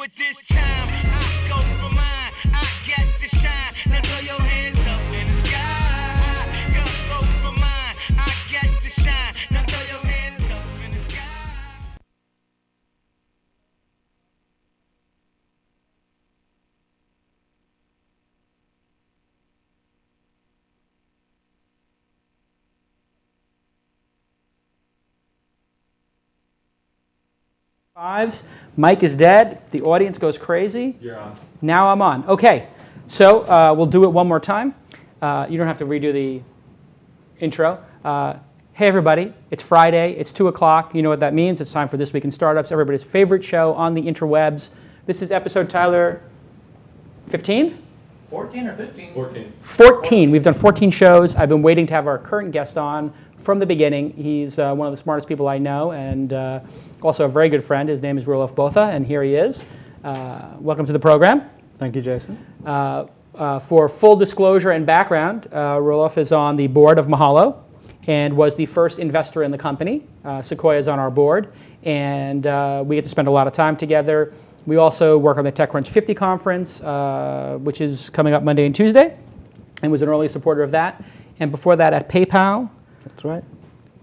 it this time. I go for mine. I get to shine. Now throw your hands up in the sky. I go for mine. I get to shine. Now throw your hands up in the sky. Fives. Mike is dead. The audience goes crazy. You're on. Now I'm on. Okay, so we'll do it one more time. You don't have to redo the intro. Hey everybody, it's Friday. It's 2 o'clock. You know what that means. It's time for This Week in Startups, everybody's favorite show on the interwebs. This is episode, Tyler, 15? 14 or 15? 14. 14. We've done 14 shows. I've been waiting to have our current guest on from the beginning. He's one of the smartest people I know, and also a very good friend. His name is Roelof Botha, and here he is. Welcome to the program. Thank you, Jason. For full disclosure and background, Roelof is on the board of Mahalo and was the first investor in the company. Sequoia is on our board, and we get to spend a lot of time together. We also work on the TechCrunch 50 conference, which is coming up Monday and Tuesday, and was an early supporter of that. And before that at PayPal. That's right.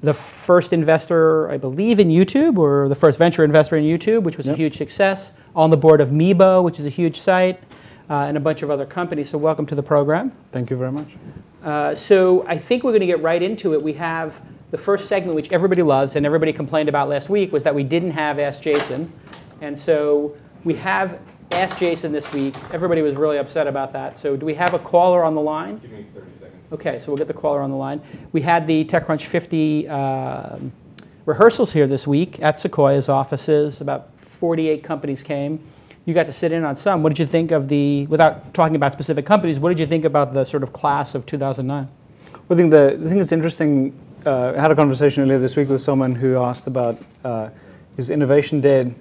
The first investor, I believe, in YouTube, or the first venture investor in YouTube, which was a huge success. On the board of Meebo, which is a huge site, and a bunch of other companies. So welcome to the program. Thank you very much. So I think we're going to get right into it. We have the first segment, which everybody loves, and everybody complained about last week, was that we didn't have Ask Jason. And so we have Ask Jason this week. Everybody was really upset about that. So do we have a caller on the line? Give me 30 seconds. Okay, so we'll get the caller on the line. We had the TechCrunch 50 rehearsals here this week at Sequoia's offices. About 48 companies came. You got to sit in on some. What did you think of the, without talking about specific companies, what did you think about the sort of class of 2009? Well, I think the thing that's interesting, I had a conversation earlier this week with someone who asked about is innovation dead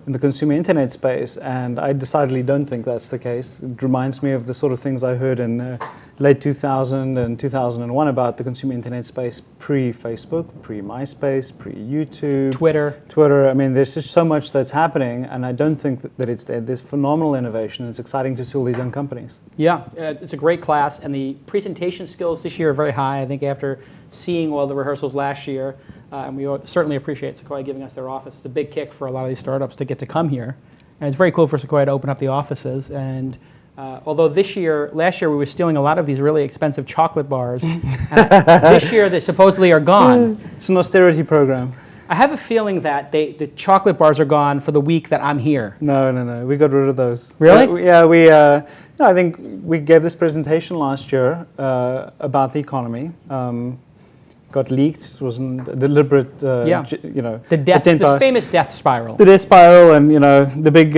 in the consumer internet space, and I decidedly don't think that's the case. It reminds me of the sort of things I heard in late 2000 and 2001 about the consumer internet space pre-Facebook, pre-MySpace, pre-YouTube. Twitter. I mean, there's just so much that's happening, and I don't think that it's dead. There's phenomenal innovation. It's exciting to see all these young companies. Yeah, it's a great class, and the presentation skills this year are very high. I think after seeing all the rehearsals last year, and we certainly appreciate Sequoia giving us their office. It's a big kick for a lot of these startups to get to come here. And it's very cool for Sequoia to open up the offices. And although last year we were stealing a lot of these really expensive chocolate bars, this year they supposedly are gone. It's an austerity program. I have a feeling that the chocolate bars are gone for the week that I'm here. No. We got rid of those. Really? No, I think we gave this presentation last year about the economy. Got leaked. It wasn't a deliberate, the famous death spiral. The death spiral, and the big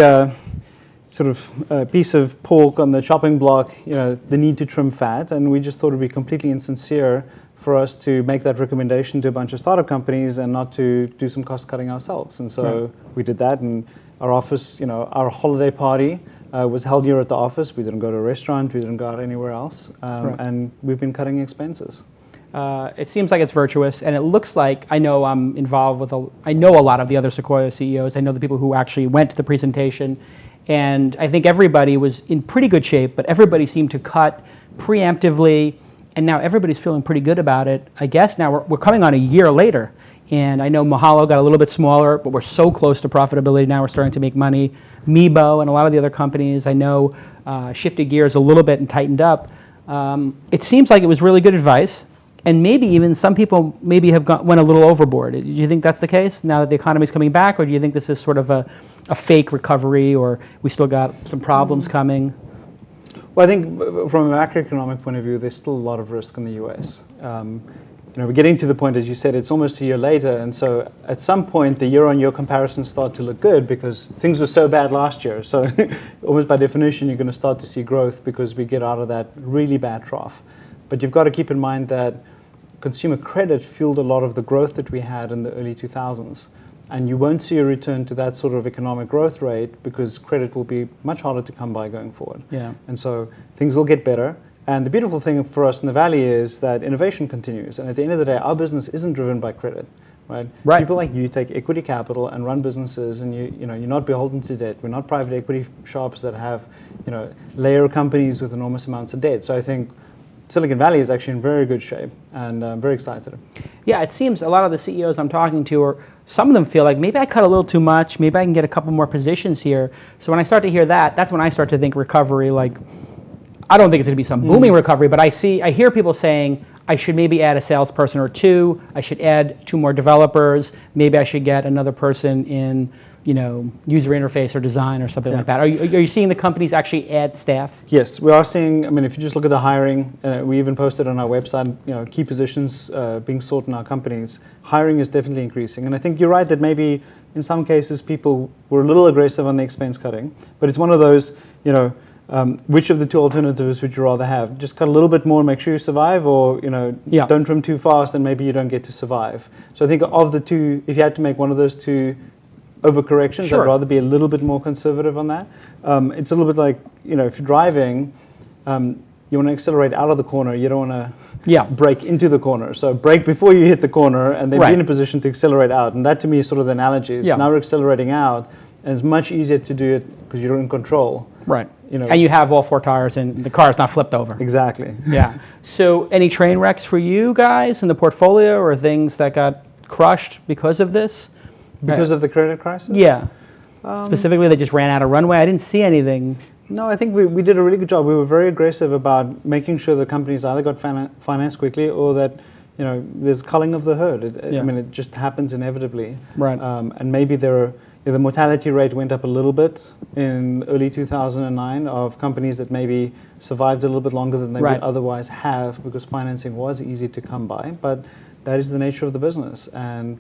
sort of piece of pork on the chopping block. The need to trim fat, and we just thought it'd be completely insincere for us to make that recommendation to a bunch of startup companies and not to do some cost cutting ourselves. And so we did that, and our office, our holiday party was held here at the office. We didn't go to a restaurant. We didn't go out anywhere else, and we've been cutting expenses. It seems like it's virtuous, and it looks like I know I'm involved with I know a lot of the other Sequoia CEOs. I know the people who actually went to the presentation, and I think everybody was in pretty good shape, but everybody seemed to cut preemptively, and now everybody's feeling pretty good about it. I guess now we're coming on a year later, and I know Mahalo got a little bit smaller, but we're so close to profitability now. We're starting to make money. Meebo and a lot of the other companies I know shifted gears a little bit and tightened up. It seems like it was really good advice. And maybe even some people went a little overboard. Do you think that's the case now that the economy's coming back, or do you think this is sort of a fake recovery, or we still got some problems coming? Well, I think from a macroeconomic point of view, there's still a lot of risk in the U.S. We're getting to the point, as you said, it's almost a year later, and so at some point the year-on-year comparisons start to look good because things were so bad last year. So almost by definition, you're going to start to see growth because we get out of that really bad trough. But you've got to keep in mind that consumer credit fueled a lot of the growth that we had in the early 2000s. And you won't see a return to that sort of economic growth rate because credit will be much harder to come by going forward. Yeah. And so things will get better. And the beautiful thing for us in the Valley is that innovation continues. And at the end of the day, our business isn't driven by credit. right? Right. People like you take equity capital and run businesses, and you're not beholden to debt. We're not private equity shops that have, layer companies with enormous amounts of debt. So I think Silicon Valley is actually in very good shape, and I'm very excited. Yeah, it seems a lot of the CEOs I'm talking to, some of them feel like maybe I cut a little too much, maybe I can get a couple more positions here. So when I start to hear that, that's when I start to think recovery, like, I don't think it's going to be some booming recovery, but I hear people saying, I should maybe add a salesperson or two, I should add 2 more developers, maybe I should get another person in, user interface or design or something like that. Are you seeing the companies actually add staff? Yes, we are seeing, if you just look at the hiring, we even posted on our website, key positions being sought in our companies, hiring is definitely increasing. And I think you're right that maybe in some cases people were a little aggressive on the expense cutting, but it's one of those, which of the 2 alternatives would you rather have? Just cut a little bit more and make sure you survive, or don't trim too fast and maybe you don't get to survive. So I think of the 2, if you had to make one of those 2 overcorrections, Sure. I'd rather be a little bit more conservative on that. It's a little bit like, if you're driving, you want to accelerate out of the corner, you don't want to brake into the corner. So brake before you hit the corner and then be in a position to accelerate out. And that to me is sort of the analogy. So now we're accelerating out, and it's much easier to do it because you're in control. Right. And you have all 4 tires and the car is not flipped over. Exactly. Yeah. So any train wrecks for you guys in the portfolio, or things that got crushed because of this? Because of the credit crisis? Yeah. Specifically, they just ran out of runway. I didn't see anything. No, I think we did a really good job. We were very aggressive about making sure the companies either got financed quickly, or that there's culling of the herd. It just happens inevitably. Right. And maybe the mortality rate went up a little bit in early 2009 of companies that maybe survived a little bit longer than they would otherwise have, because financing was easy to come by. But that is the nature of the business, and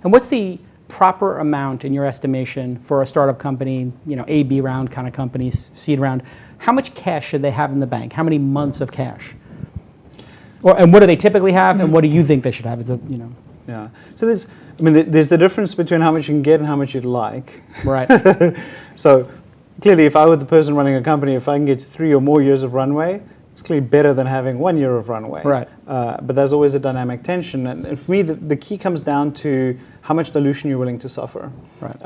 And what's the proper amount in your estimation for a startup company, A, B round kind of companies, seed round? How much cash should they have in the bank? How many months of cash? And what do they typically have, and what do you think they should have? Yeah. So there's the difference between how much you can get and how much you'd like. Right. So clearly, if I were the person running a company, if I can get 3 or more years of runway, it's clearly better than having 1 year of runway. Right. But there's always a dynamic tension. And for me, the key comes down to how much dilution you're willing to suffer. Right.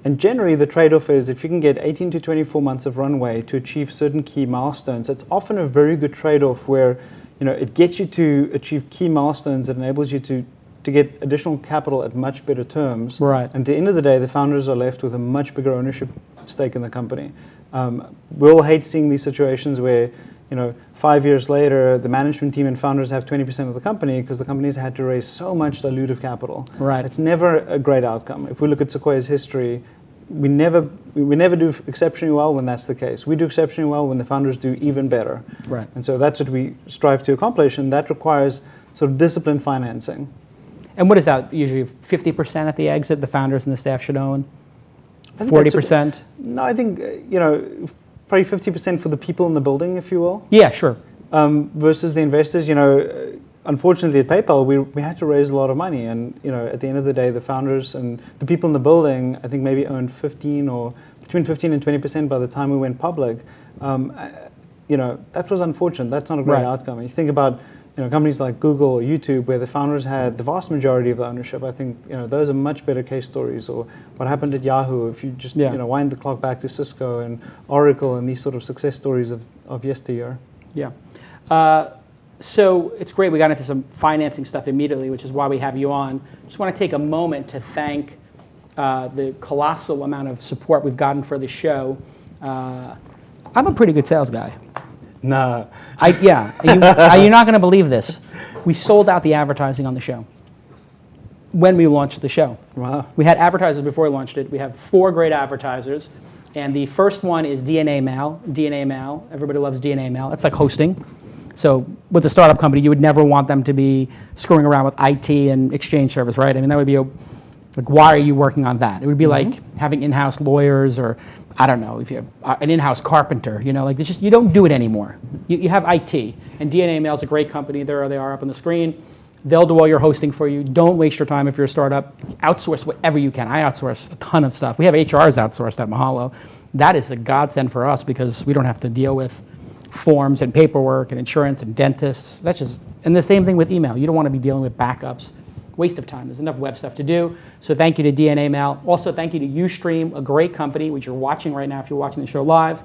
And generally, the trade-off is if you can get 18 to 24 months of runway to achieve certain key milestones, it's often a very good trade-off where it gets you to achieve key milestones. It enables you to get additional capital at much better terms. Right. And at the end of the day, the founders are left with a much bigger ownership stake in the company. We all hate seeing these situations where 5 years later, the management team and founders have 20% of the company because the company's had to raise so much dilutive capital. Right. It's never a great outcome. If we look at Sequoia's history, we never do exceptionally well when that's the case. We do exceptionally well when the founders do even better. Right. And so that's what we strive to accomplish, and that requires sort of disciplined financing. And what is that, usually 50% at the exit the founders and the staff should own? I think 40%? No, I think, probably 50% for the people in the building, if you will. Yeah, sure. Versus the investors. Unfortunately at PayPal, we had to raise a lot of money, and at the end of the day, the founders and the people in the building, I think maybe owned between 15 and 20% by the time we went public. That was unfortunate. That's not a great outcome. And you think about companies like Google or YouTube, where the founders had the vast majority of the ownership. I think those are much better case stories. Or what happened at Yahoo, if you just wind the clock back to Cisco and Oracle and these sort of success stories of yesteryear. Yeah. So it's great we got into some financing stuff immediately, which is why we have you on. Just want to take a moment to thank the colossal amount of support we've gotten for the show. I'm a pretty good sales guy. Nah. You're not going to believe this. We sold out the advertising on the show when we launched the show. Wow. We had advertisers before we launched it. We have 4 great advertisers. And the first one is DNA Mail. DNA Mail. Everybody loves DNA Mail. It's like hosting. So with a startup company, you would never want them to be screwing around with IT and exchange service, right? I mean, that would be why are you working on that? It would be like having in-house lawyers, or I don't know, if you have an in-house carpenter, it's just, you don't do it anymore. You have IT, and DNA Mail is a great company. There they are up on the screen. They'll do all your hosting for you. Don't waste your time if you're a startup. Outsource whatever you can. I outsource a ton of stuff. We have HRs outsourced at Mahalo. That is a godsend for us because we don't have to deal with forms and paperwork and insurance and dentists. That's just, and the same thing with email. You don't want to be dealing with backups. Waste of time. There's enough web stuff to do. So thank you to DNA Mail. Also, thank you to Ustream, a great company, which you're watching right now if you're watching the show live.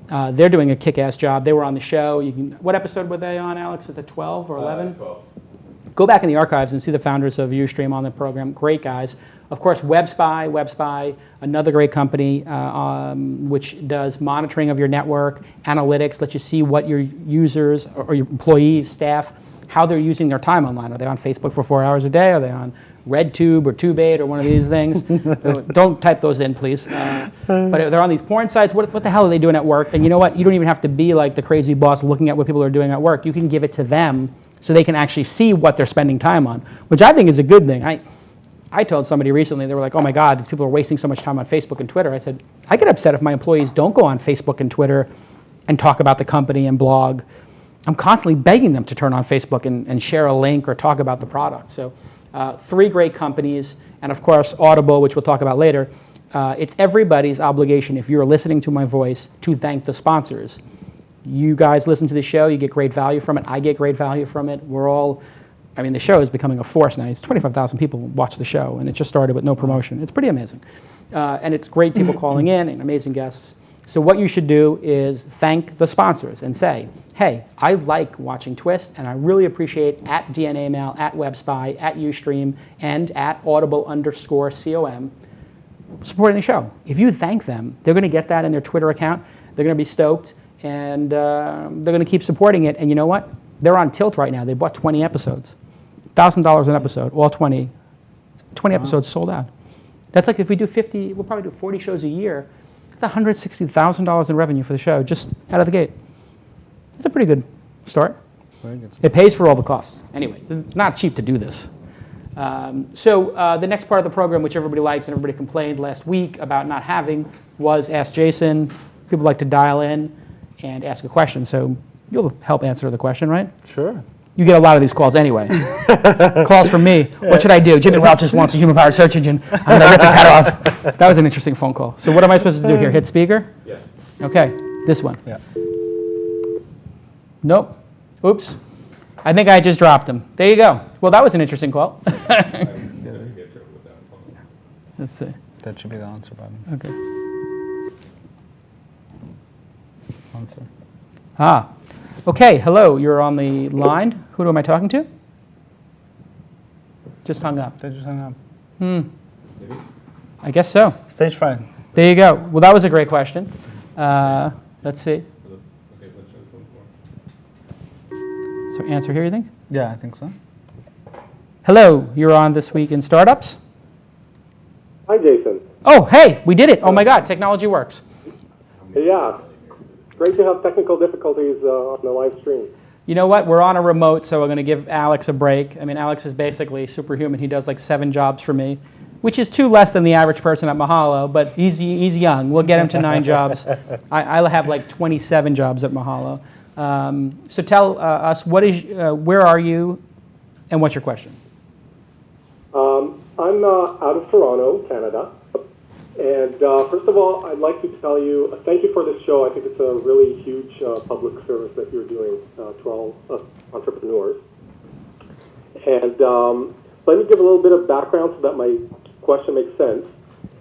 They're doing a kick-ass job. They were on the show. What episode were they on, Alex? Was it 12 or 11? 12. Go back in the archives and see the founders of Ustream on the program. Great guys. Of course, WebSpy, another great company which does monitoring of your network, analytics, lets you see what your users or your employees, staff, how they're using their time online. Are they on Facebook for 4 hours a day? Are they on RedTube or Tube8 or one of these things? Don't type those in, please. But they're on these porn sites. What the hell are they doing at work? And you know what? You don't even have to be like the crazy boss looking at what people are doing at work. You can give it to them so they can actually see what they're spending time on, which I think is a good thing. I told somebody recently, they were like, oh my God, these people are wasting so much time on Facebook and Twitter. I said, I get upset if my employees don't go on Facebook and Twitter and talk about the company and blog. I'm constantly begging them to turn on Facebook and share a link or talk about the product. So 3 great companies, and of course Audible, which we'll talk about later. It's everybody's obligation, if you're listening to my voice, to thank the sponsors. You guys listen to the show, you get great value from it, I get great value from it. The show is becoming a force now. It's 25,000 people watch the show, and it just started with no promotion. It's pretty amazing. And it's great people calling in and amazing guests. So what you should do is thank the sponsors and say, hey, I like watching TWiST, and I really appreciate at DNA Mail, at WebSpy, at Ustream, and at Audible_COM supporting the show. If you thank them, they're going to get that in their Twitter account. They're going to be stoked, and they're going to keep supporting it. And you know what? They're on tilt right now. They bought 20 episodes. $1,000 an episode, all 20. 20 episodes sold out. That's like if we do 50, we'll probably do 40 shows a year. It's $160,000 in revenue for the show, just out of the gate. It's a pretty good start. Very good. It pays for all the costs. Anyway, it's not cheap to do this. So the next part of the program, which everybody likes and everybody complained last week about not having, was Ask Jason. People like to dial in and ask a question. So you'll help answer the question, right? Sure. You get a lot of these calls anyway. Calls from me. What should I do? Jimmy Welch just launched a human-powered search engine. I'm going to rip his head off. That was an interesting phone call. So what am I supposed to do here? Hit speaker? Yeah. Okay, this one. Yeah. Nope. Oops. I think I just dropped him. There you go. Well, that was an interesting call. Let's see. That should be the answer button. Okay. Answer. Okay, hello, you're on the line. Who am I talking to? Just hung up. They just hung up. I guess so. Stage fright. There you go. Well, that was a great question. Let's see. So answer here, you think? Yeah, I think so. Hello, you're on This Week in Startups. Hi, Jason. Oh, hey, we did it. Oh my God, technology works. Yeah, great to have technical difficulties on the live stream. You know what? We're on a remote, so we're going to give Alex a break. I mean, Alex is basically superhuman. He does like 7 jobs for me, which is 2 less than the average person at Mahalo, but he's young. We'll get him to 9 jobs. I'll have like 27 jobs at Mahalo. So tell us, where are you, and what's your question? I'm out of Toronto, Canada. And first of all, I'd like to tell you, thank you for this show. I think it's a really huge public service that you're doing to all us entrepreneurs. And let me give a little bit of background so that my question makes sense.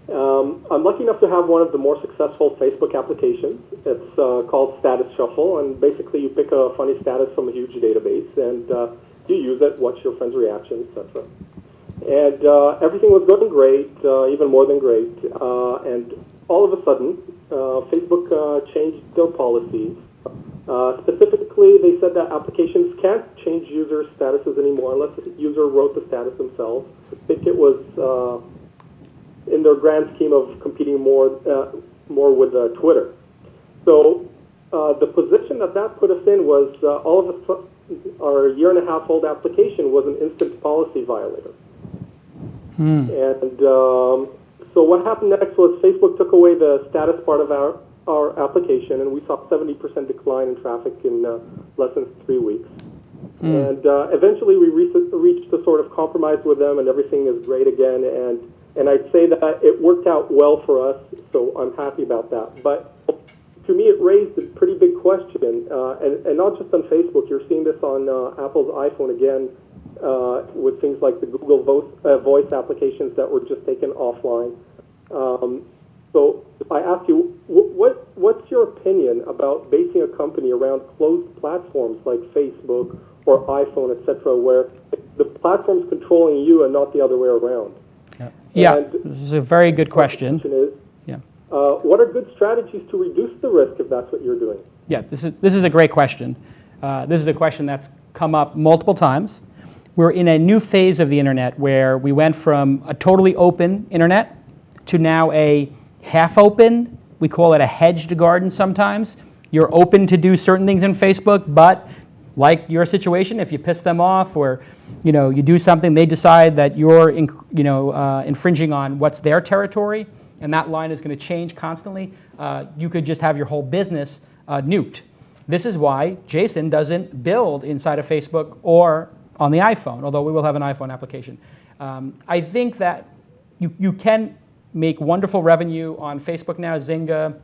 I'm lucky enough to have one of the more successful Facebook applications. It's called Status Shuffle, and basically you pick a funny status from a huge database, and you use it, watch your friends' reactions, etc. And everything was going great, even more than great. And all of a sudden, Facebook changed their policies. Specifically, they said that applications can't change user statuses anymore unless the user wrote the status themselves. I think it was in their grand scheme of competing more with Twitter. So the position that put us in was all of a sudden, our 1.5-year-old application was an instant policy violator. And so what happened next was Facebook took away the status part of our application, and we saw 70% decline in traffic in less than 3 weeks. And eventually we reached a sort of compromise with them, and everything is great again. And I'd say that it worked out well for us, so I'm happy about that. But to me, it raised a pretty big question, and not just on Facebook. You're seeing this on Apple's iPhone again, with things like the Google Voice applications that were just taken offline. So I ask you, what's your opinion about basing a company around closed platforms like Facebook or iPhone, etc., where the platform's controlling you and not the other way around? Yeah, And this is a very good question. the question is, Yeah. what are good strategies to reduce the risk if that's what you're doing? Yeah, this is a great question. This is a question that's come up multiple times. We're in a new phase of the internet where we went from a totally open internet to now a half open. We call it a hedged garden sometimes. You're open to do certain things in Facebook, but like your situation, if you piss them off or you do something, they decide that you're infringing on what's their territory, and that line is going to change constantly. You could just have your whole business nuked. This is why Jason doesn't build inside of Facebook or on the iPhone, although we will have an iPhone application. I think that you can make wonderful revenue on Facebook now. Zynga,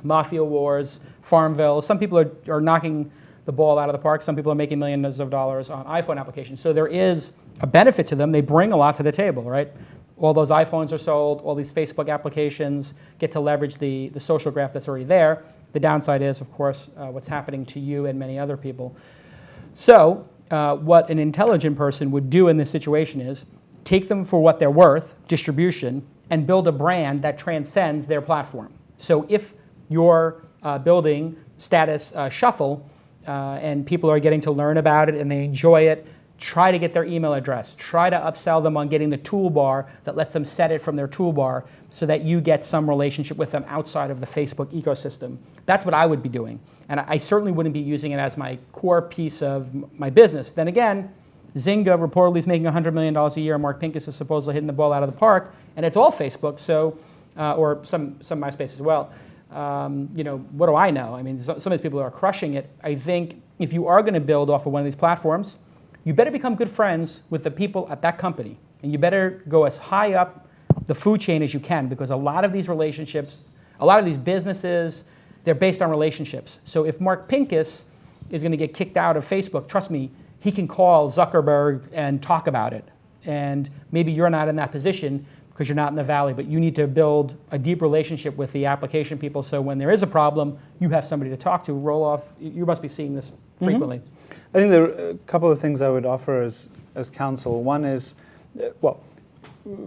Mafia Wars, Farmville. Some people are knocking the ball out of the park. Some people are making millions of dollars on iPhone applications. So there is a benefit to them. They bring a lot to the table, right? All those iPhones are sold. All these Facebook applications get to leverage the social graph that's already there. The downside is, of course, what's happening to you and many other people. So what an intelligent person would do in this situation is take them for what they're worth, distribution, and build a brand that transcends their platform. So if you're building status shuffle and people are getting to learn about it and they enjoy it, try to get their email address. Try to upsell them on getting the toolbar that lets them set it from their toolbar so that you get some relationship with them outside of the Facebook ecosystem. That's what I would be doing. And I certainly wouldn't be using it as my core piece of my business. Then again, Zynga reportedly is making $100 million a year. Mark Pincus is supposedly hitting the ball out of the park, and it's all Facebook, so or some MySpace as well. What do I know? I mean, some of these people are crushing it. I think if you are going to build off of one of these platforms, you better become good friends with the people at that company, and you better go as high up the food chain as you can, because a lot of these relationships, a lot of these businesses, they're based on relationships. So if Mark Pincus is going to get kicked out of Facebook, trust me, he can call Zuckerberg and talk about it. And maybe you're not in that position because you're not in the valley, but you need to build a deep relationship with the application people so when there is a problem, you have somebody to talk to. Roelof, you must be seeing this frequently. I think there are a couple of things I would offer as counsel. One is,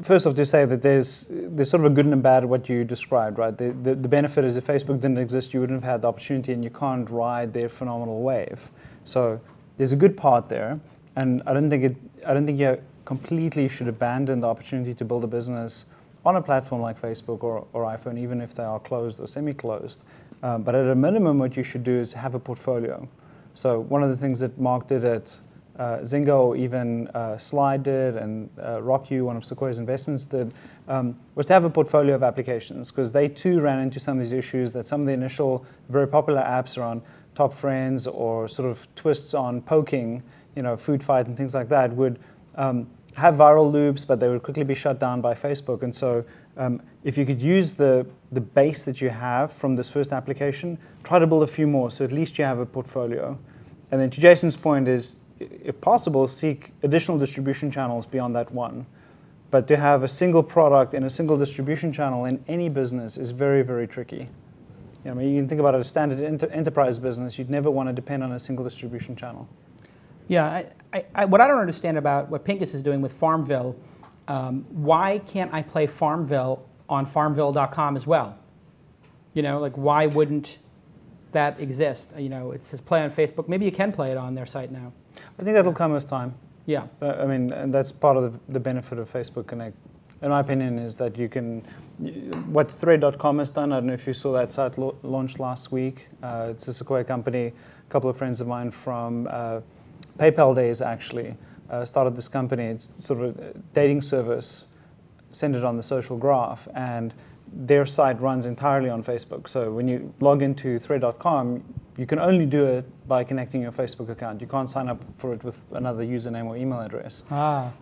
first off, to say that there's sort of a good and a bad what you described, right? The benefit is if Facebook didn't exist, you wouldn't have had the opportunity, and you can't ride their phenomenal wave. So there's a good part there, and I don't think you completely should abandon the opportunity to build a business on a platform like Facebook or iPhone, even if they are closed or semi-closed. But at a minimum, what you should do is have a portfolio. So one of the things that Mark did at Zynga, or even Slide did, and RockU, one of Sequoia's investments, did, was to have a portfolio of applications, because they too ran into some of these issues that some of the initial very popular apps around Top Friends or sort of twists on poking, Food Fight and things like that would have viral loops, but they would quickly be shut down by Facebook. And so if you could use the base that you have from this first application, try to build a few more, so at least you have a portfolio. And then to Jason's point is, if possible, seek additional distribution channels beyond that one. But to have a single product in a single distribution channel in any business is very, very tricky. You can think about it as a standard enterprise business. You'd never want to depend on a single distribution channel. Yeah, what I don't understand about what Pincus is doing with Farmville, why can't I play Farmville on farmville.com as well? Why wouldn't that exist? It says play on Facebook. Maybe you can play it on their site now. I think that'll come as time. Yeah. And that's part of the benefit of Facebook Connect. In my opinion, is that what Thread.com has done, I don't know if you saw that site launched last week. It's a Sequoia company. A couple of friends of mine from PayPal days actually started this company. It's sort of a dating service centered on the social graph, and their site runs entirely on Facebook. So when you log into Thread.com, you can only do it by connecting your Facebook account. You can't sign up for it with another username or email address.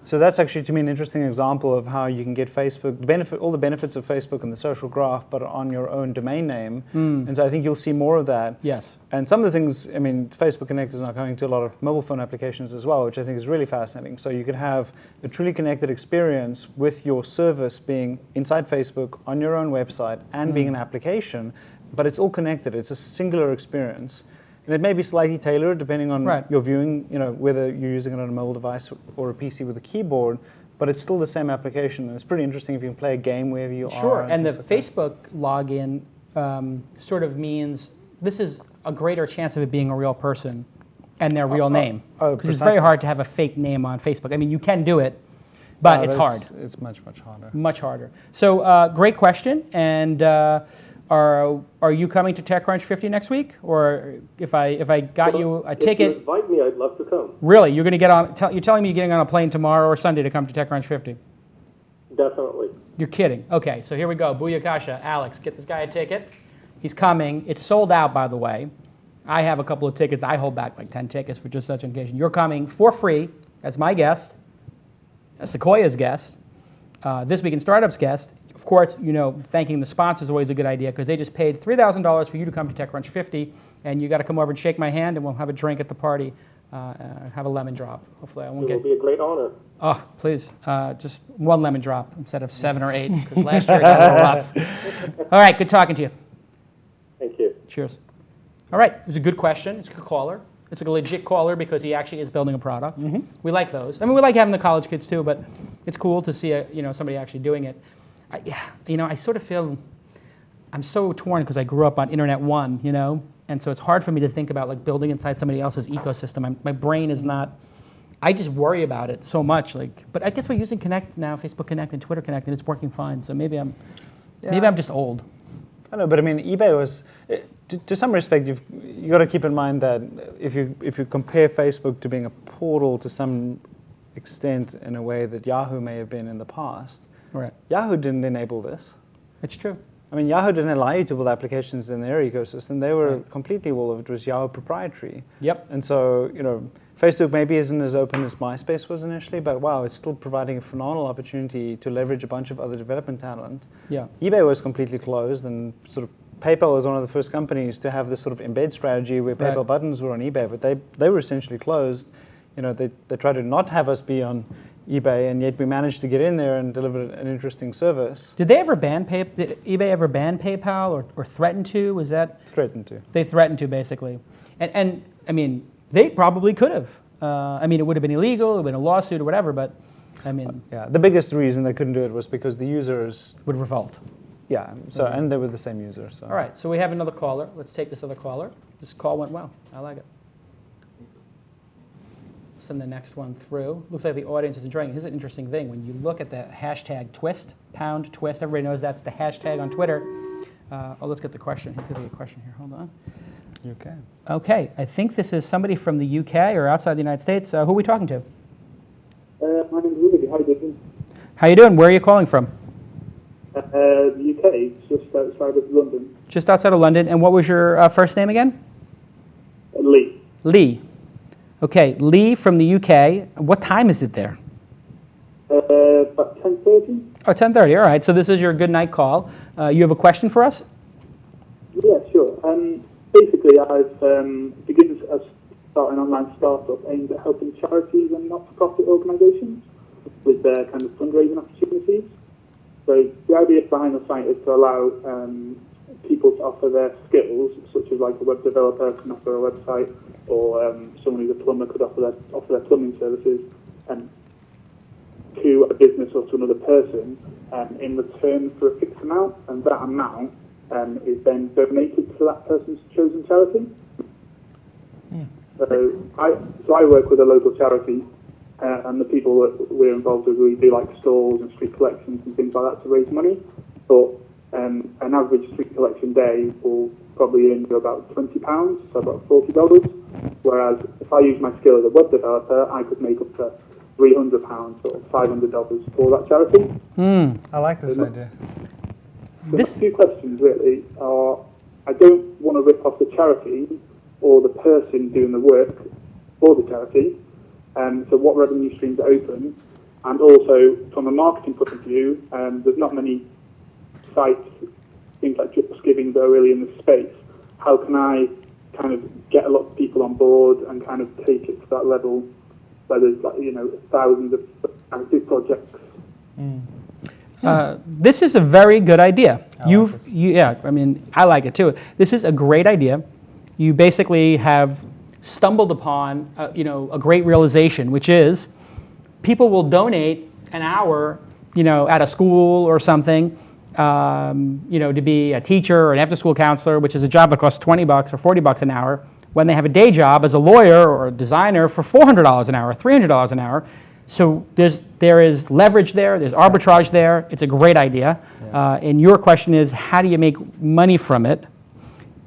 So that's actually, to me, an interesting example of how you can get Facebook, all the benefits of Facebook and the social graph, but on your own domain name. And so I think you'll see more of that. Yes. And some of the things, I mean, Facebook Connect is now coming to a lot of mobile phone applications as well, which I think is really fascinating. So you can have a truly connected experience with your service being inside Facebook, on your own website, and being an application, but it's all connected. It's a singular experience. And it may be slightly tailored depending on your viewing, whether you're using it on a mobile device or a PC with a keyboard, but it's still the same application. And it's pretty interesting if you can play a game wherever you are. Sure, and the Facebook login sort of means this is a greater chance of it being a real person and their real name. Because it's very hard to have a fake name on Facebook. I mean, you can do it, but it's hard. It's much, much harder. Much harder. So great question. And are you coming to TechCrunch 50 next week? Or if I got you a ticket? If you invite me, I'd love to come. Really? You're going to get on? You're telling me you're getting on a plane tomorrow or Sunday to come to TechCrunch 50? Definitely. You're kidding. Okay, so here we go. Booyakasha. Alex, get this guy a ticket. He's coming. It's sold out, by the way. I have a couple of tickets. I hold back like 10 tickets for just such an occasion. You're coming for free as my guest, as Sequoia's guest, This Week in Startups guest. Of course, thanking the sponsor is always a good idea because they just paid $3,000 for you to come to TechCrunch 50, and you got to come over and shake my hand, and we'll have a drink at the party, have a lemon drop. Hopefully, I won't It will be a great honor. Oh, please, just one lemon drop instead of 7 or 8, because last year it got a little rough. All right, good talking to you. Thank you. Cheers. All right, it was a good question. It's a good caller. It's a legit caller because he actually is building a product. We like those. I mean, we like having the college kids too, but it's cool to see somebody actually doing it. I sort of feel I'm so torn because I grew up on Internet 1, and so it's hard for me to think about like building inside somebody else's ecosystem. My brain is not. I just worry about it so much. But I guess we're using Connect now, Facebook Connect and Twitter Connect, and it's working fine. So maybe I'm just old. I know, but I mean, eBay was, to some respect, you got to keep in mind that if you compare Facebook to being a portal to some extent in a way that Yahoo may have been in the past, right? Yahoo didn't enable this. It's true. I mean, Yahoo didn't allow you to build applications in their ecosystem. They were completely, all of it was Yahoo proprietary. Yep. And so, Facebook maybe isn't as open as MySpace was initially, but wow, it's still providing a phenomenal opportunity to leverage a bunch of other development talent. Yeah. eBay was completely closed, and sort of PayPal was one of the first companies to have this sort of embed strategy where PayPal buttons were on eBay, but they were essentially closed. They tried to not have us be on eBay, and yet we managed to get in there and deliver an interesting service. Did they ever did eBay ever ban PayPal or threaten to? Was that threatened to? They threatened to basically, and I mean they probably could have. It would have been illegal, it would have been a lawsuit or whatever. But I mean, the biggest reason they couldn't do it was because the users would revolt. Yeah. So and they were the same user. So. All right. So we have another caller. Let's take this other caller. This call went well. I like it. Send the next one through. Looks like the audience is enjoying it. Here's an interesting thing. When you look at the hashtag TWiST, #TWiST, everybody knows that's the hashtag on Twitter. Let's get the question. Here's going to be a question here. Hold on. UK. Okay. I think this is somebody from the UK or outside the United States. Who are we talking to? My name's Rudy. How are you doing? How you doing? Where are you calling from? The UK, just outside of London. Just outside of London. And what was your first name again? Lee. Lee. Okay, Lee from the UK. What time is it there? About 10:30. Oh, 10:30. All right. So this is your good night call. You have a question for us? Yeah, sure. Basically, I've begun to start an online startup aimed at helping charities and not-for-profit organisations with their kind of fundraising opportunities. So the idea behind the site is to allow people to offer their skills, such as like a web developer can offer a website, or someone who's a plumber could offer their plumbing services, to a business or to another person in return for a fixed amount, and that amount is then donated to that person's chosen charity. So I work with a local charity, and the people that we're involved with, we do like stalls and street collections and things like that to raise money. But an average street collection day will probably earn you about £20, so about $40. Whereas if I use my skill as a web developer, I could make up to £300 or $500 for that charity. I like this idea. So my two questions really are: I don't want to rip off the charity, or the person doing the work for the charity? So what revenue streams are open? And also, from a marketing point of view, there's not many sites, things like JustGiving, that are really in this space. How can I kind of get a lot of people on board and kind of take it to that level where there's, like, you know, thousands of active projects? This is a very good idea. I mean, I like it too. This is a great idea. You basically have stumbled upon, a great realization, which is people will donate an hour, at a school or something, to be a teacher or an after-school counselor, which is a job that costs $20 or $40 an hour, when they have a day job as a lawyer or a designer for $400 an hour, $300 an hour. So there is leverage there, there's arbitrage there. It's a great idea. And your question is, how do you make money from it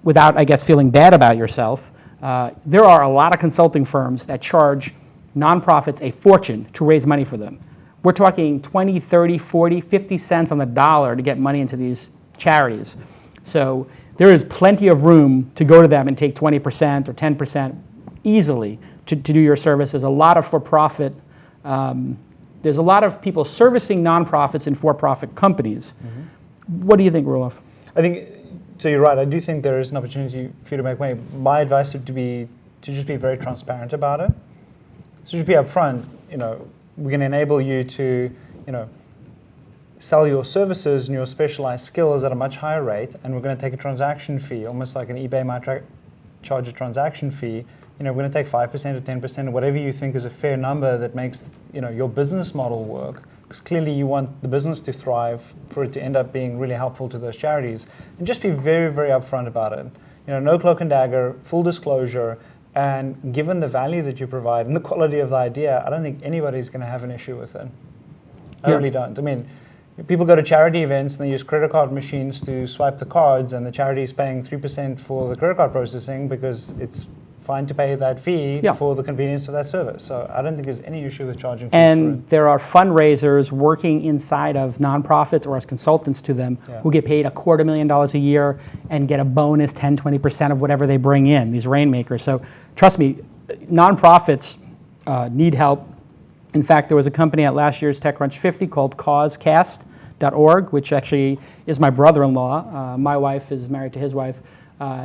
without, I guess, feeling bad about yourself? There are a lot of consulting firms that charge nonprofits a fortune to raise money for them. We're talking 20, 30, 40, 50 cents on the dollar to get money into these charities. So there is plenty of room to go to them and take 20% or 10% easily to do your service. There's a lot of for-profit, there's a lot of people servicing nonprofits and for-profit companies. What do you think, Roelof? I think, so you're right, I do think there is an opportunity for you to make money. My advice would be to just be very transparent about it. So just be upfront, we're going to enable you to, sell your services and your specialized skills at a much higher rate, and we're going to take a transaction fee, almost like an eBay might charge a transaction fee. We're going to take 5% or 10% or whatever you think is a fair number that makes, your business model work. Because clearly you want the business to thrive, for it to end up being really helpful to those charities. And just be very, very upfront about it. No cloak and dagger, full disclosure. And given the value that you provide and the quality of the idea, I don't think anybody's going to have an issue with it. I really don't. I mean, people go to charity events and they use credit card machines to swipe the cards, and the charity is paying 3% for the credit card processing because it's fine to pay that fee for the convenience of that service. So I don't think there's any issue with charging fees for it. And there are fundraisers working inside of nonprofits or as consultants to them who get paid $250,000 a year and get a bonus 10, 20% of whatever they bring in, these rainmakers. So trust me, nonprofits need help. In fact, there was a company at last year's TechCrunch 50 called causecast.org, which actually is my brother-in-law. My wife is married to his wife.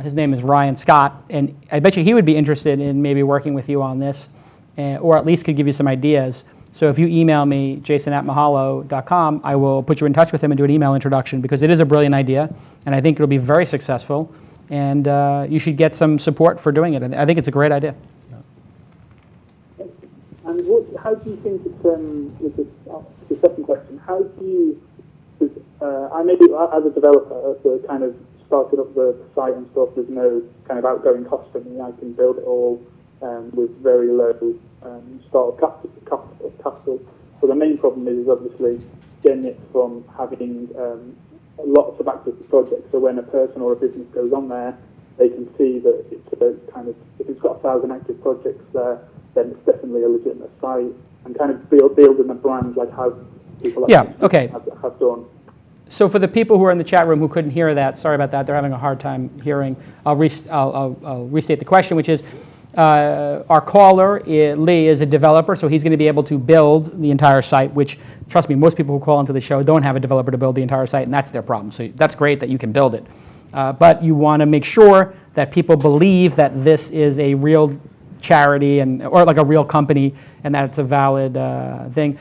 His name is Ryan Scott, and I bet you he would be interested in maybe working with you on this, or at least could give you some ideas. So if you email me, jason@mahalo.com, I will put you in touch with him and do an email introduction, because it is a brilliant idea, and I think it'll be very successful, and you should get some support for doing it. I think it's a great idea. And how do you think it's, the second question, how do you, I maybe as a developer, the kind of started up the site and stuff, there's no kind of outgoing cost for me. I can build it all with very low startup capital. So the main problem is obviously getting it from having lots of active projects. So when a person or a business goes on there, they can see that it's a kind of, if it's got 1,000 active projects there, then it's definitely a legitimate site, and kind of building a brand like how people have done. So for the people who are in the chat room who couldn't hear that, sorry about that, they're having a hard time hearing. I'll restate the question, which is, our caller, Lee, is a developer, so he's going to be able to build the entire site, which, trust me, most people who call into the show don't have a developer to build the entire site, and that's their problem. So that's great that you can build it. But you want to make sure that people believe that this is a real charity or like a real company, and that it's a valid thing.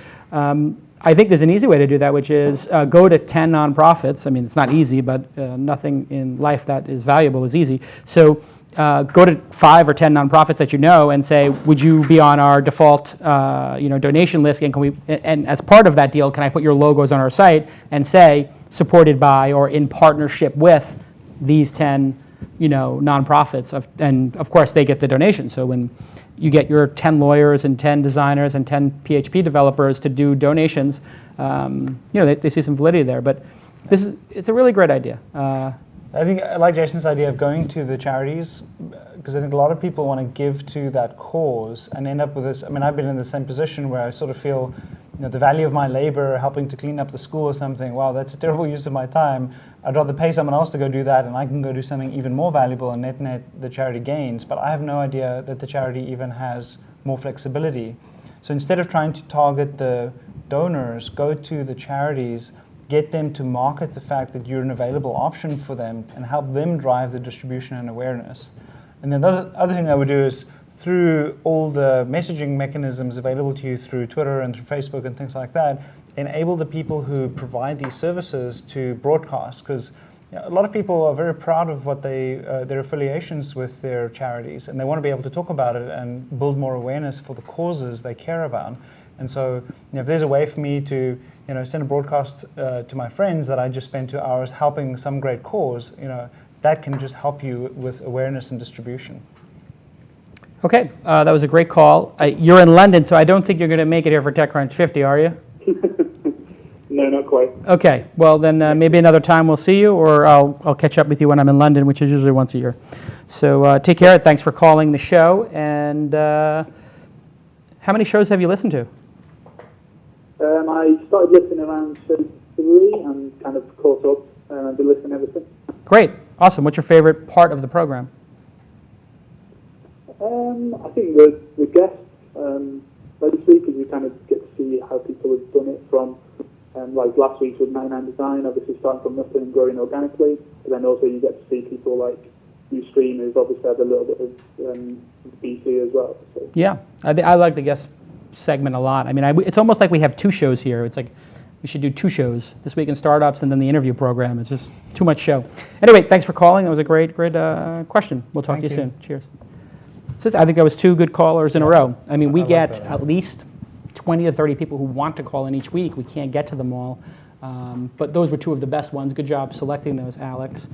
I think there's an easy way to do that, which is go to 10 nonprofits. I mean, it's not easy, but nothing in life that is valuable is easy. So go to 5 or 10 nonprofits that you know and say, would you be on our default donation list? And and as part of that deal, can I put your logos on our site and say, supported by or in partnership with these 10 nonprofits, and of course they get the donation. So when you get your 10 lawyers and 10 designers and 10 PHP developers to do donations, they see some validity there. But it's a really great idea. I think I like Jason's idea of going to the charities, because I think a lot of people want to give to that cause and end up with this. I mean, I've been in the same position where I sort of feel, the value of my labor helping to clean up the school or something, wow, that's a terrible use of my time. I'd rather pay someone else to go do that, and I can go do something even more valuable and net the charity gains, but I have no idea that the charity even has more flexibility. So instead of trying to target the donors, go to the charities, get them to market the fact that you're an available option for them and help them drive the distribution and awareness. And then the other thing I would do is, through all the messaging mechanisms available to you through Twitter and through Facebook and things like that, enable the people who provide these services to broadcast, because a lot of people are very proud of what their affiliations with their charities, and they want to be able to talk about it and build more awareness for the causes they care about. And so, if there's a way for me to, send a broadcast to my friends that I just spent 2 hours helping some great cause, that can just help you with awareness and distribution. Okay, that was a great call. You're in London, so I don't think you're going to make it here for TechCrunch 50, are you? No, not quite. Okay, well then maybe another time we'll see you, or I'll catch up with you when I'm in London, which is usually once a year. So take care. Thanks for calling the show. And how many shows have you listened to? I started listening around show 3 and kind of caught up, and I've been listening ever since. Great, awesome. What's your favorite part of the program? I think the guests, mostly, because you kind of get to see how people have done it from, like last week with 99 Design, obviously starting from nothing and growing organically, but then also you get to see people like Ustream, who've obviously had a little bit of BC as well. So. Yeah, I like the guest segment a lot. I mean, it's almost like we have 2 shows here. It's like we should do 2 shows, This Week in Startups and then the interview program. It's just too much show. Anyway, thanks for calling. That was a great question. We'll talk to you soon. Cheers. So I think that was 2 good callers in a row. I mean, we get at least 20 or 30 people who want to call in each week. We can't get to them all. But those were 2 of the best ones. Good job selecting those, Alex.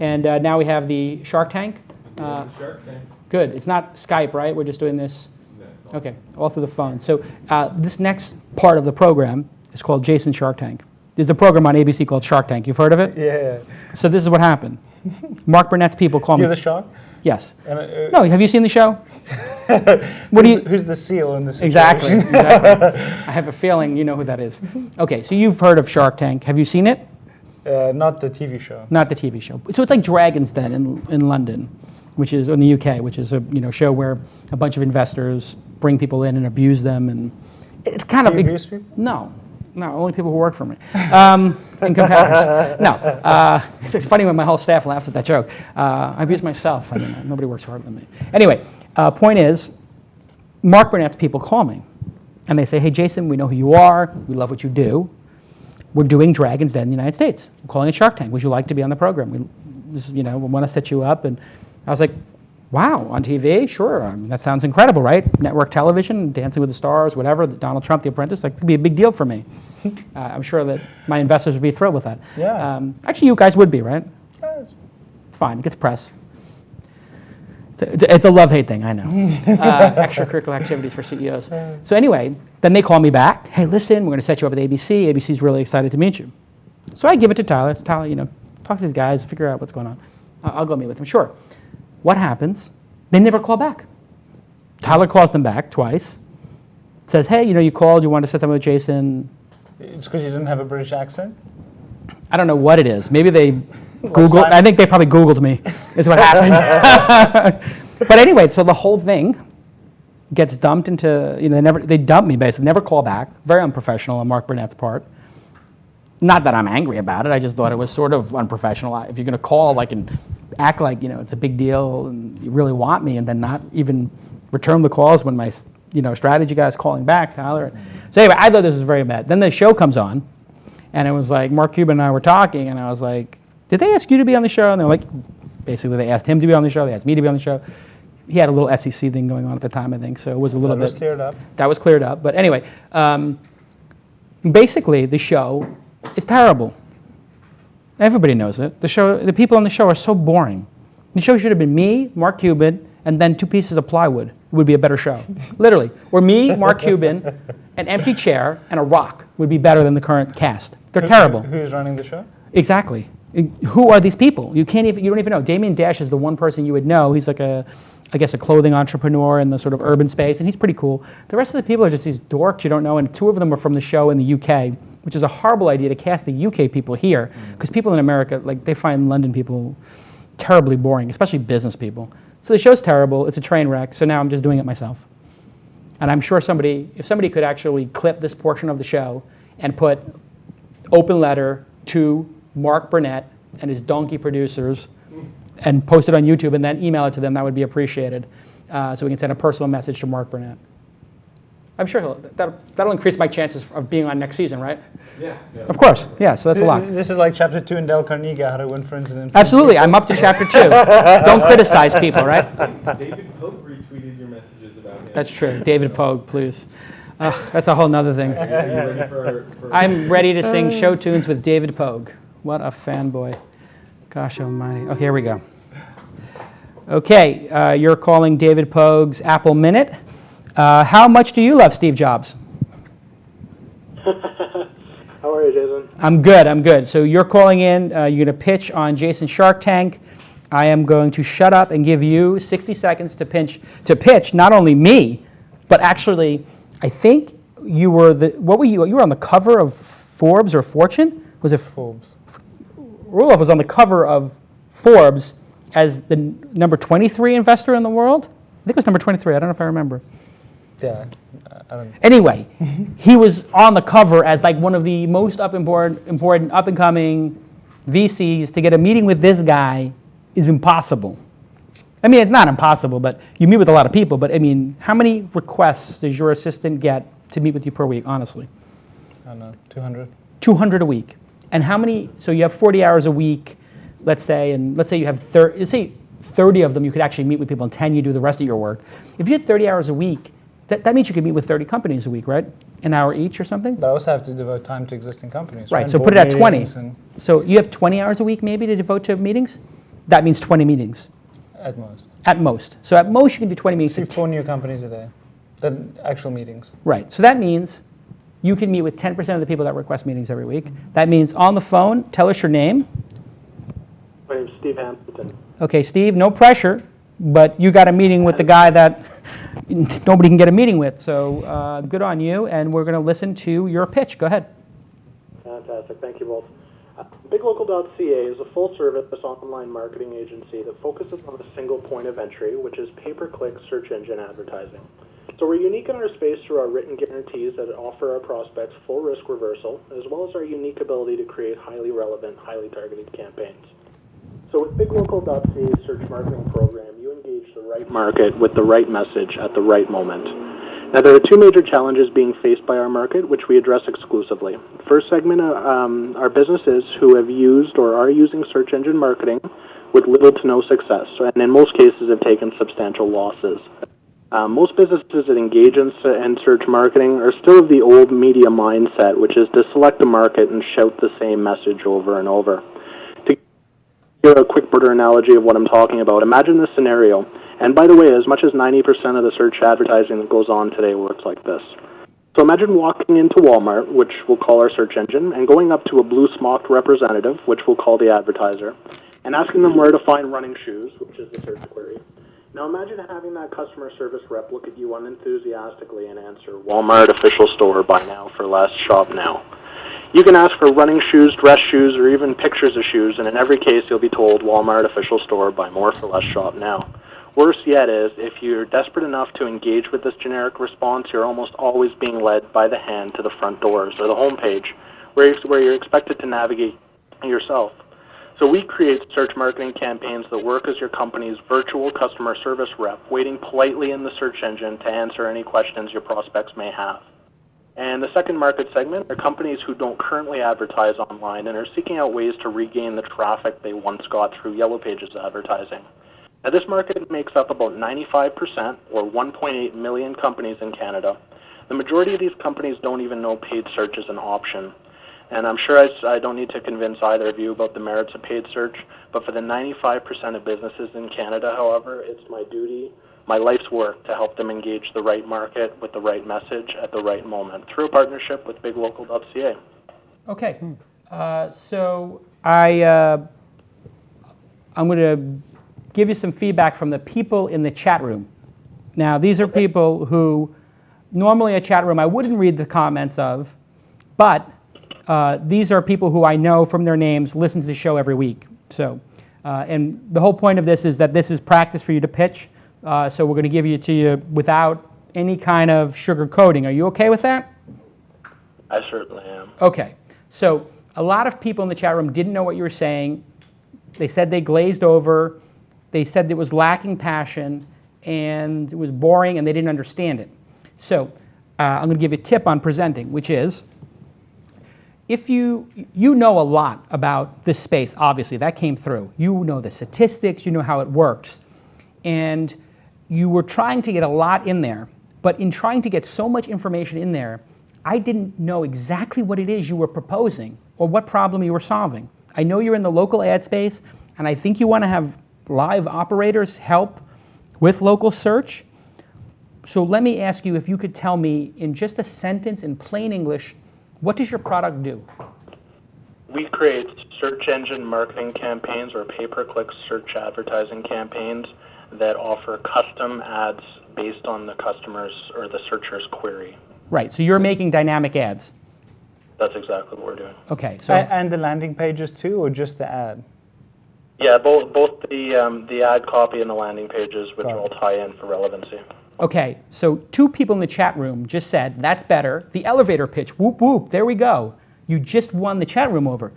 And now we have the Shark Tank. Shark Tank. Good. It's not Skype, right? We're just doing this? Okay, all through the phone. So this next part of the program is called Jason's Shark Tank. There's a program on ABC called Shark Tank. You've heard of it? Yeah. So this is what happened. Mark Burnett's people call me. You're the shark? Yes. No, have you seen the show? Who's the seal in this? Exactly. I have a feeling you know who that is. Okay, so you've heard of Shark Tank. Have you seen it? Not the TV show. Not the TV show. So it's like Dragon's Den in London, which is in the UK, which is a show where a bunch of investors bring people in and abuse them, and it's kind of abuse people? No, only people who work for me. In comparison, no. It's funny when my whole staff laughs at that joke. I abuse myself. I mean, nobody works harder than me. Anyway, point is, Mark Burnett's people call me, and they say, "Hey, Jason, we know who you are. We love what you do. We're doing Dragon's Den in the United States. We're calling it Shark Tank. Would you like to be on the program? We want to set you up." And I was like, wow, on TV? Sure. That sounds incredible, right? Network television, Dancing with the Stars, whatever, Donald Trump, The Apprentice, that could be a big deal for me. I'm sure that my investors would be thrilled with that. Yeah. Actually, you guys would be, right? Yes. Fine, it gets press. It's a love-hate thing, I know. Extracurricular activities for CEOs. So anyway, then they call me back. Hey, listen, we're going to set you up with ABC. ABC's really excited to meet you. So I give it to Tyler. It's Tyler, talk to these guys, figure out what's going on. I'll go meet with them. Sure. What happens? They never call back. Tyler calls them back twice. Says, hey, you called, you wanted to set something with Jason. It's because you didn't have a British accent? I don't know what it is. Maybe they Googled. I think they probably Googled me, is what happened. But anyway, so the whole thing gets dumped into, they dump me basically, never call back. Very unprofessional on Mark Burnett's part. Not that I'm angry about it, I just thought it was sort of unprofessional. If you're going to call and act like, it's a big deal and you really want me, and then not even return the calls when my, strategy guy's calling back, Tyler. So anyway, I thought this was very bad. Then the show comes on, and it was like Mark Cuban and I were talking, and I was like, did they ask you to be on the show? And they're like, basically they asked him to be on the show, they asked me to be on the show. He had a little SEC thing going on at the time, I think, so it was a little bit. That was cleared up. That was cleared up. But anyway, basically the show is terrible. Everybody knows it. The people on the show are so boring. The show should have been me, Mark Cuban, and then 2 pieces of plywood. It would be a better show. Literally. Or me, Mark Cuban, an empty chair, and a rock would be better than the current cast. They're terrible. Who's running the show? Exactly. Who are these people? You don't even know. Damien Dash is the one person you would know. He's like a clothing entrepreneur in the sort of urban space, and he's pretty cool. The rest of the people are just these dorks you don't know, and 2 of them are from the show in the UK. which is a horrible idea to cast the UK people here, because people in America, like, they find London people terribly boring, especially business people. So the show's terrible. It's a train wreck. So now I'm just doing it myself. And I'm sure if somebody could actually clip this portion of the show and put open letter to Mark Burnett and his donkey producers and post it on YouTube and then email it to them, that would be appreciated. So we can send a personal message to Mark Burnett. I'm sure that'll increase my chances of being on next season, right? Yeah. Of course, yeah, so that's a lot. This is like chapter 2 in Dale Carnegie, How to Win Friends and Influence. Absolutely, I'm up to chapter 2. Don't criticize people, right? David Pope retweeted your messages about him. That's true. David Pogue, please. That's a whole nother thing. Are you ready for I'm ready to sing show tunes with David Pogue. What a fanboy. Gosh almighty. Okay, here we go. Okay, you're calling David Pogue's Apple Minute. How much do you love Steve Jobs? How are you, Jason? I'm good. So you're calling in, you're going to pitch on Jason's Shark Tank. I am going to shut up and give you 60 seconds to pitch not only me, but actually, I think you were you were on the cover of Forbes or Fortune? Was it Forbes? Roelof was on the cover of Forbes as the number 23 investor in the world. I think it was number 23. I don't know if I remember. Yeah, I don't. Anyway, he was on the cover as like one of the most important up-and-coming VCs. To get a meeting with this guy is impossible. I mean, it's not impossible, but you meet with a lot of people. But I mean, how many requests does your assistant get to meet with you per week, honestly? I don't know, 200. 200 a week. And how many, so you have 40 hours a week, let's say you have 30 of them you could actually meet with people, and 10 you do the rest of your work. If you had 30 hours a week, that means you could meet with 30 companies a week, right? An hour each or something? But I also have to devote time to existing companies. Right, And so board put it at 20. meetings So you have 20 hours a week maybe to devote to meetings? That means 20 meetings. At most. At most. So at most you can do 20 meetings. 4 new companies a day. Then actual meetings. Right, so that means you can meet with 10% of the people that request meetings every week. That means on the phone, tell us your name. My name's Steve Hampton. Okay, Steve, no pressure, but you got a meeting with the guy that nobody can get a meeting with. So good on you, and we're going to listen to your pitch. Go ahead. Fantastic. Thank you both. BigLocal.ca is a full-service online marketing agency that focuses on a single point of entry, which is pay-per-click search engine advertising. So we're unique in our space through our written guarantees that offer our prospects full risk reversal, as well as our unique ability to create highly relevant, highly targeted campaigns. So with BigLocal.ca's search marketing program, you engage the right market with the right message at the right moment. Now, there are 2 major challenges being faced by our market, which we address exclusively. First segment are businesses who have used or are using search engine marketing with little to no success, and in most cases have taken substantial losses. Most businesses that engage in search marketing are still of the old media mindset, which is to select a market and shout the same message over and over. To give a quick broader analogy of what I'm talking about, imagine this scenario. And by the way, as much as 90% of the search advertising that goes on today works like this. So imagine walking into Walmart, which we'll call our search engine, and going up to a blue-smocked representative, which we'll call the advertiser, and asking them where to find running shoes, which is the search query. Now imagine having that customer service rep look at you unenthusiastically and answer, Walmart official store, buy now for less, shop now. You can ask for running shoes, dress shoes, or even pictures of shoes, and in every case you'll be told, Walmart official store, buy more for less, shop now. Worse yet is, if you're desperate enough to engage with this generic response, you're almost always being led by the hand to the front doors or the home page, where you're expected to navigate yourself. So we create search marketing campaigns that work as your company's virtual customer service rep, waiting politely in the search engine to answer any questions your prospects may have. And the second market segment are companies who don't currently advertise online and are seeking out ways to regain the traffic they once got through Yellow Pages advertising. Now, this market makes up about 95%, or 1.8 million companies in Canada. The majority of these companies don't even know paid search is an option. And I'm sure I don't need to convince either of you about the merits of paid search, but for the 95% of businesses in Canada, however, it's my duty, my life's work to help them engage the right market with the right message at the right moment through a partnership with BigLocal.ca. Okay, so I'm going to give you some feedback from the people in the chat room. Now, these are people who normally a chat room I wouldn't read the comments of, but these are people who I know from their names, listen to the show every week. So, and the whole point of this is that this is practice for you to pitch. So we're going to give it to you without any kind of sugar coating. Are you okay with that? I certainly am. Okay. So a lot of people in the chat room didn't know what you were saying. They said they glazed over. They said it was lacking passion, and it was boring, and they didn't understand it. So I'm going to give you a tip on presenting, which is, if you know a lot about this space, obviously, that came through. You know the statistics, you know how it works. And you were trying to get a lot in there, but in trying to get so much information in there, I didn't know exactly what it is you were proposing or what problem you were solving. I know you're in the local ad space, and I think you want to have live operators help with local search. So let me ask you if you could tell me in just a sentence in plain English, what does your product do? We create search engine marketing campaigns or pay-per-click search advertising campaigns that offer custom ads based on the customer's or the searcher's query. Right, so you're making dynamic ads. That's exactly what we're doing. Okay, so And the landing pages too, or just the ad? Yeah, both the ad copy and the landing pages, which all tie in for relevancy. okay, so 2 people in the chat room just said, that's better. The elevator pitch, whoop, whoop, there we go. You just won the chat room over.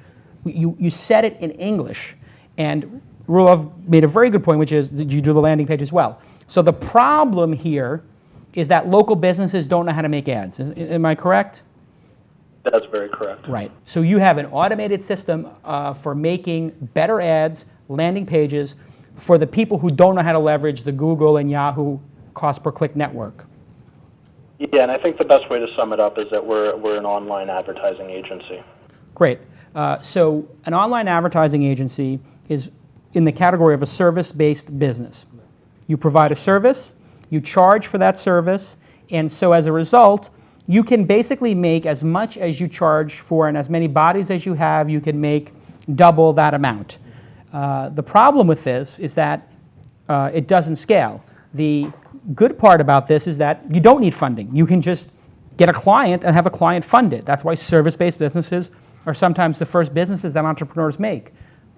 You said it in English. And Roelof made a very good point, which is, did you do the landing page as well? So the problem here is that local businesses don't know how to make ads. Am I correct? That's very correct. Right. So you have an automated system for making better ads, landing pages, for the people who don't know how to leverage the Google and Yahoo cost per click network. Yeah, and I think the best way to sum it up is that we're an online advertising agency. Great. So an online advertising agency is in the category of a service-based business. You provide a service, you charge for that service, and so as a result, you can basically make as much as you charge for, and as many bodies as you have, you can make double that amount. The problem with this is that it doesn't scale. The good part about this is that you don't need funding. You can just get a client and have a client fund it. That's why service-based businesses are sometimes the first businesses that entrepreneurs make.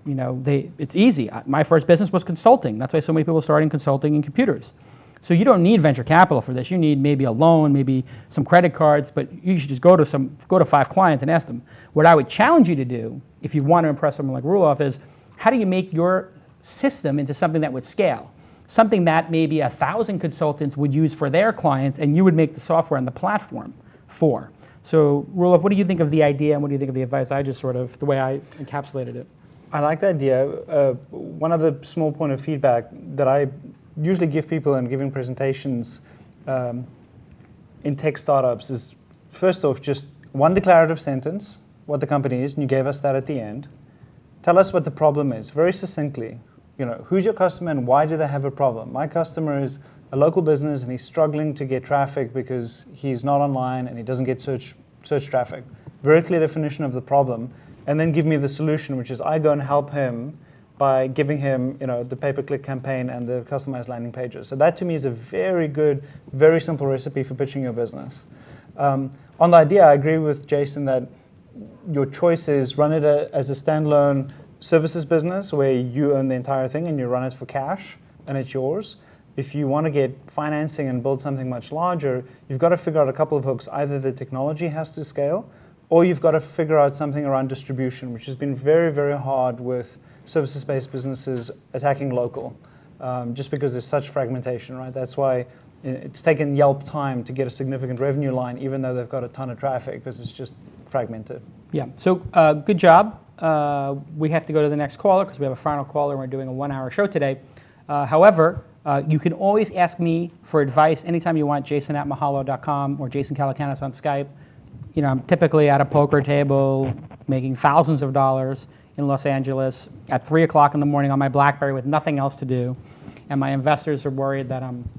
You know, it's easy. My first business was consulting. That's why so many people are starting consulting in computers. So you don't need venture capital for this. You need maybe a loan, maybe some credit cards, but you should just go to 5 clients and ask them. What I would challenge you to do, if you want to impress someone like Roelof, is how do you make your system into something that would scale? Something that maybe 1,000 consultants would use for their clients, and you would make the software and the platform for. So Roelof, what do you think of the idea, and what do you think of the advice? I just sort of, the way I encapsulated it. I like the idea. One other small point of feedback that I usually give people in giving presentations in tech startups is, first off, just one declarative sentence, what the company is, and you gave us that at the end. Tell us what the problem is, very succinctly. You know, who's your customer and why do they have a problem? My customer is a local business and he's struggling to get traffic because he's not online and he doesn't get search traffic. Very clear definition of the problem. And then give me the solution, which is I go and help him by giving him, you know, the pay-per-click campaign and the customized landing pages. So that to me is a very good, very simple recipe for pitching your business. On the idea, I agree with Jason that your choice is run it as a standalone services business where you own the entire thing and you run it for cash and it's yours. If you want to get financing and build something much larger, you've got to figure out a couple of hooks. Either the technology has to scale, or you've got to figure out something around distribution, which has been very, very hard with services-based businesses attacking local, just because there's such fragmentation, right? That's why it's taken Yelp time to get a significant revenue line, even though they've got a ton of traffic, because it's just fragmented. Yeah, so good job. We have to go to the next caller because we have a final caller and we're doing a 1-hour show today. However, you can always ask me for advice anytime you want, jason@mahalo.com or Jason Calacanis on Skype. You know, I'm typically at a poker table making thousands of dollars in Los Angeles at 3 o'clock in the morning on my BlackBerry with nothing else to do. And my investors are worried that I'm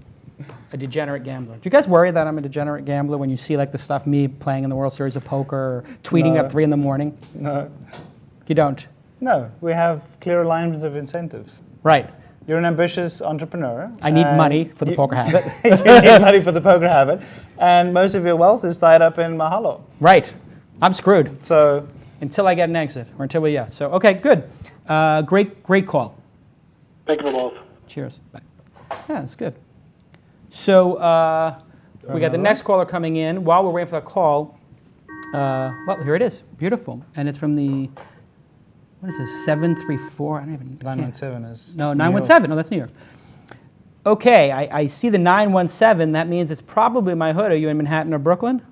a degenerate gambler. Do you guys worry that I'm a degenerate gambler when you see like the stuff me playing in the World Series of Poker or tweeting at 3 in the morning? No. You don't? No, we have clear alignment of incentives. Right. You're an ambitious entrepreneur. I need money for the poker habit. You need money for the poker habit. And most of your wealth is tied up in Mahalo. Right. I'm screwed So until I get an exit, or until we, yeah. So, okay, good. Great call. Thank you both. Cheers. Bye. Yeah, that's good. So we got the next caller coming in. While we're waiting for that call, well, here it is. Beautiful. And it's from the, what is this, 734? I don't even, 917 is no, New 917. No, that's New York. Okay, I see the 917. That means it's probably my hood. Are you in Manhattan or Brooklyn?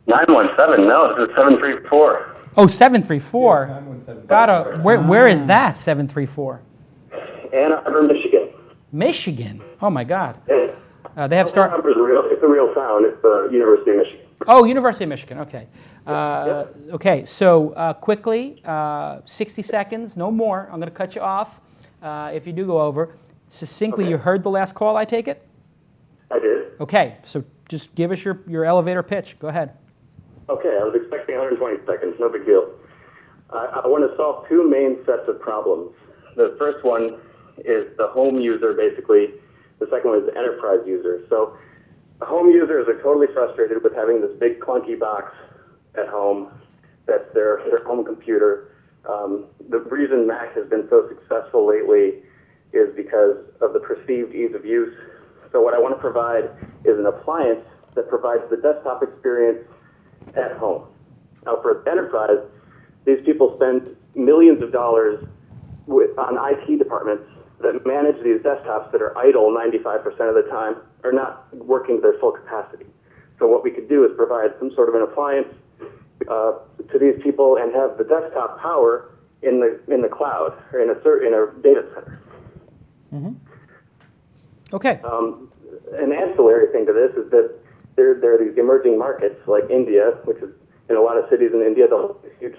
917, no, this is 734. Oh, 734. 917. Where is that, 734? Ann Arbor, Michigan. Michigan. Oh, my God. Yeah. They have Ann Arbor is it's a real town. It's the University of Michigan. Oh, University of Michigan. Okay. Okay. So quickly, 60 seconds, no more. I'm going to cut you off if you do go over. Succinctly, Okay. You heard the last call, I take it? I did. Okay. So just give us your elevator pitch. Go ahead. Okay, I was expecting 120 seconds, no big deal. I want to solve two main sets of problems. The first one is the home user, basically. The second one is the enterprise user. So the home users are totally frustrated with having this big clunky box at home that's their home computer. The reason Mac has been so successful lately is because of the perceived ease of use. So what I want to provide is an appliance that provides the desktop experience at home. Now for the enterprise, these people spend millions of dollars on IT departments that manage these desktops that are idle 95% of the time, or not working to their full capacity. So what we could do is provide some sort of an appliance to these people and have the desktop power in the cloud or in a data center. Mm-hmm. Okay. An ancillary thing to this is that there are these emerging markets like India, which is in a lot of cities in India, they'll have a huge,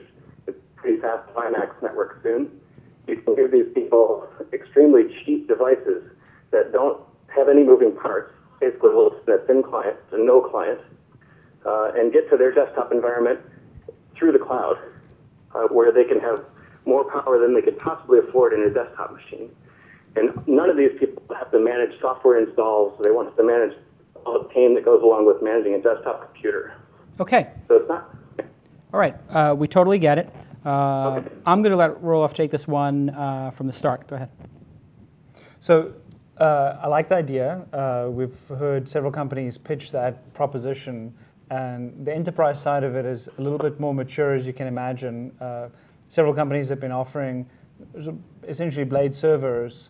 pretty fast WiMAX network soon. You can give these people extremely cheap devices that don't have any moving parts, basically will spin a thin client to no client, and get to their desktop environment through the cloud, where they can have more power than they could possibly afford in a desktop machine. And none of these people have to manage software installs. They want to manage all the pain that goes along with managing a desktop computer. Okay. So it's not... All right. We totally get it. Okay. I'm going to let Roelof take this one from the start. Go ahead. So I like the idea. We've heard several companies pitch that proposition, and the enterprise side of it is a little bit more mature, as you can imagine. Several companies have been offering essentially blade servers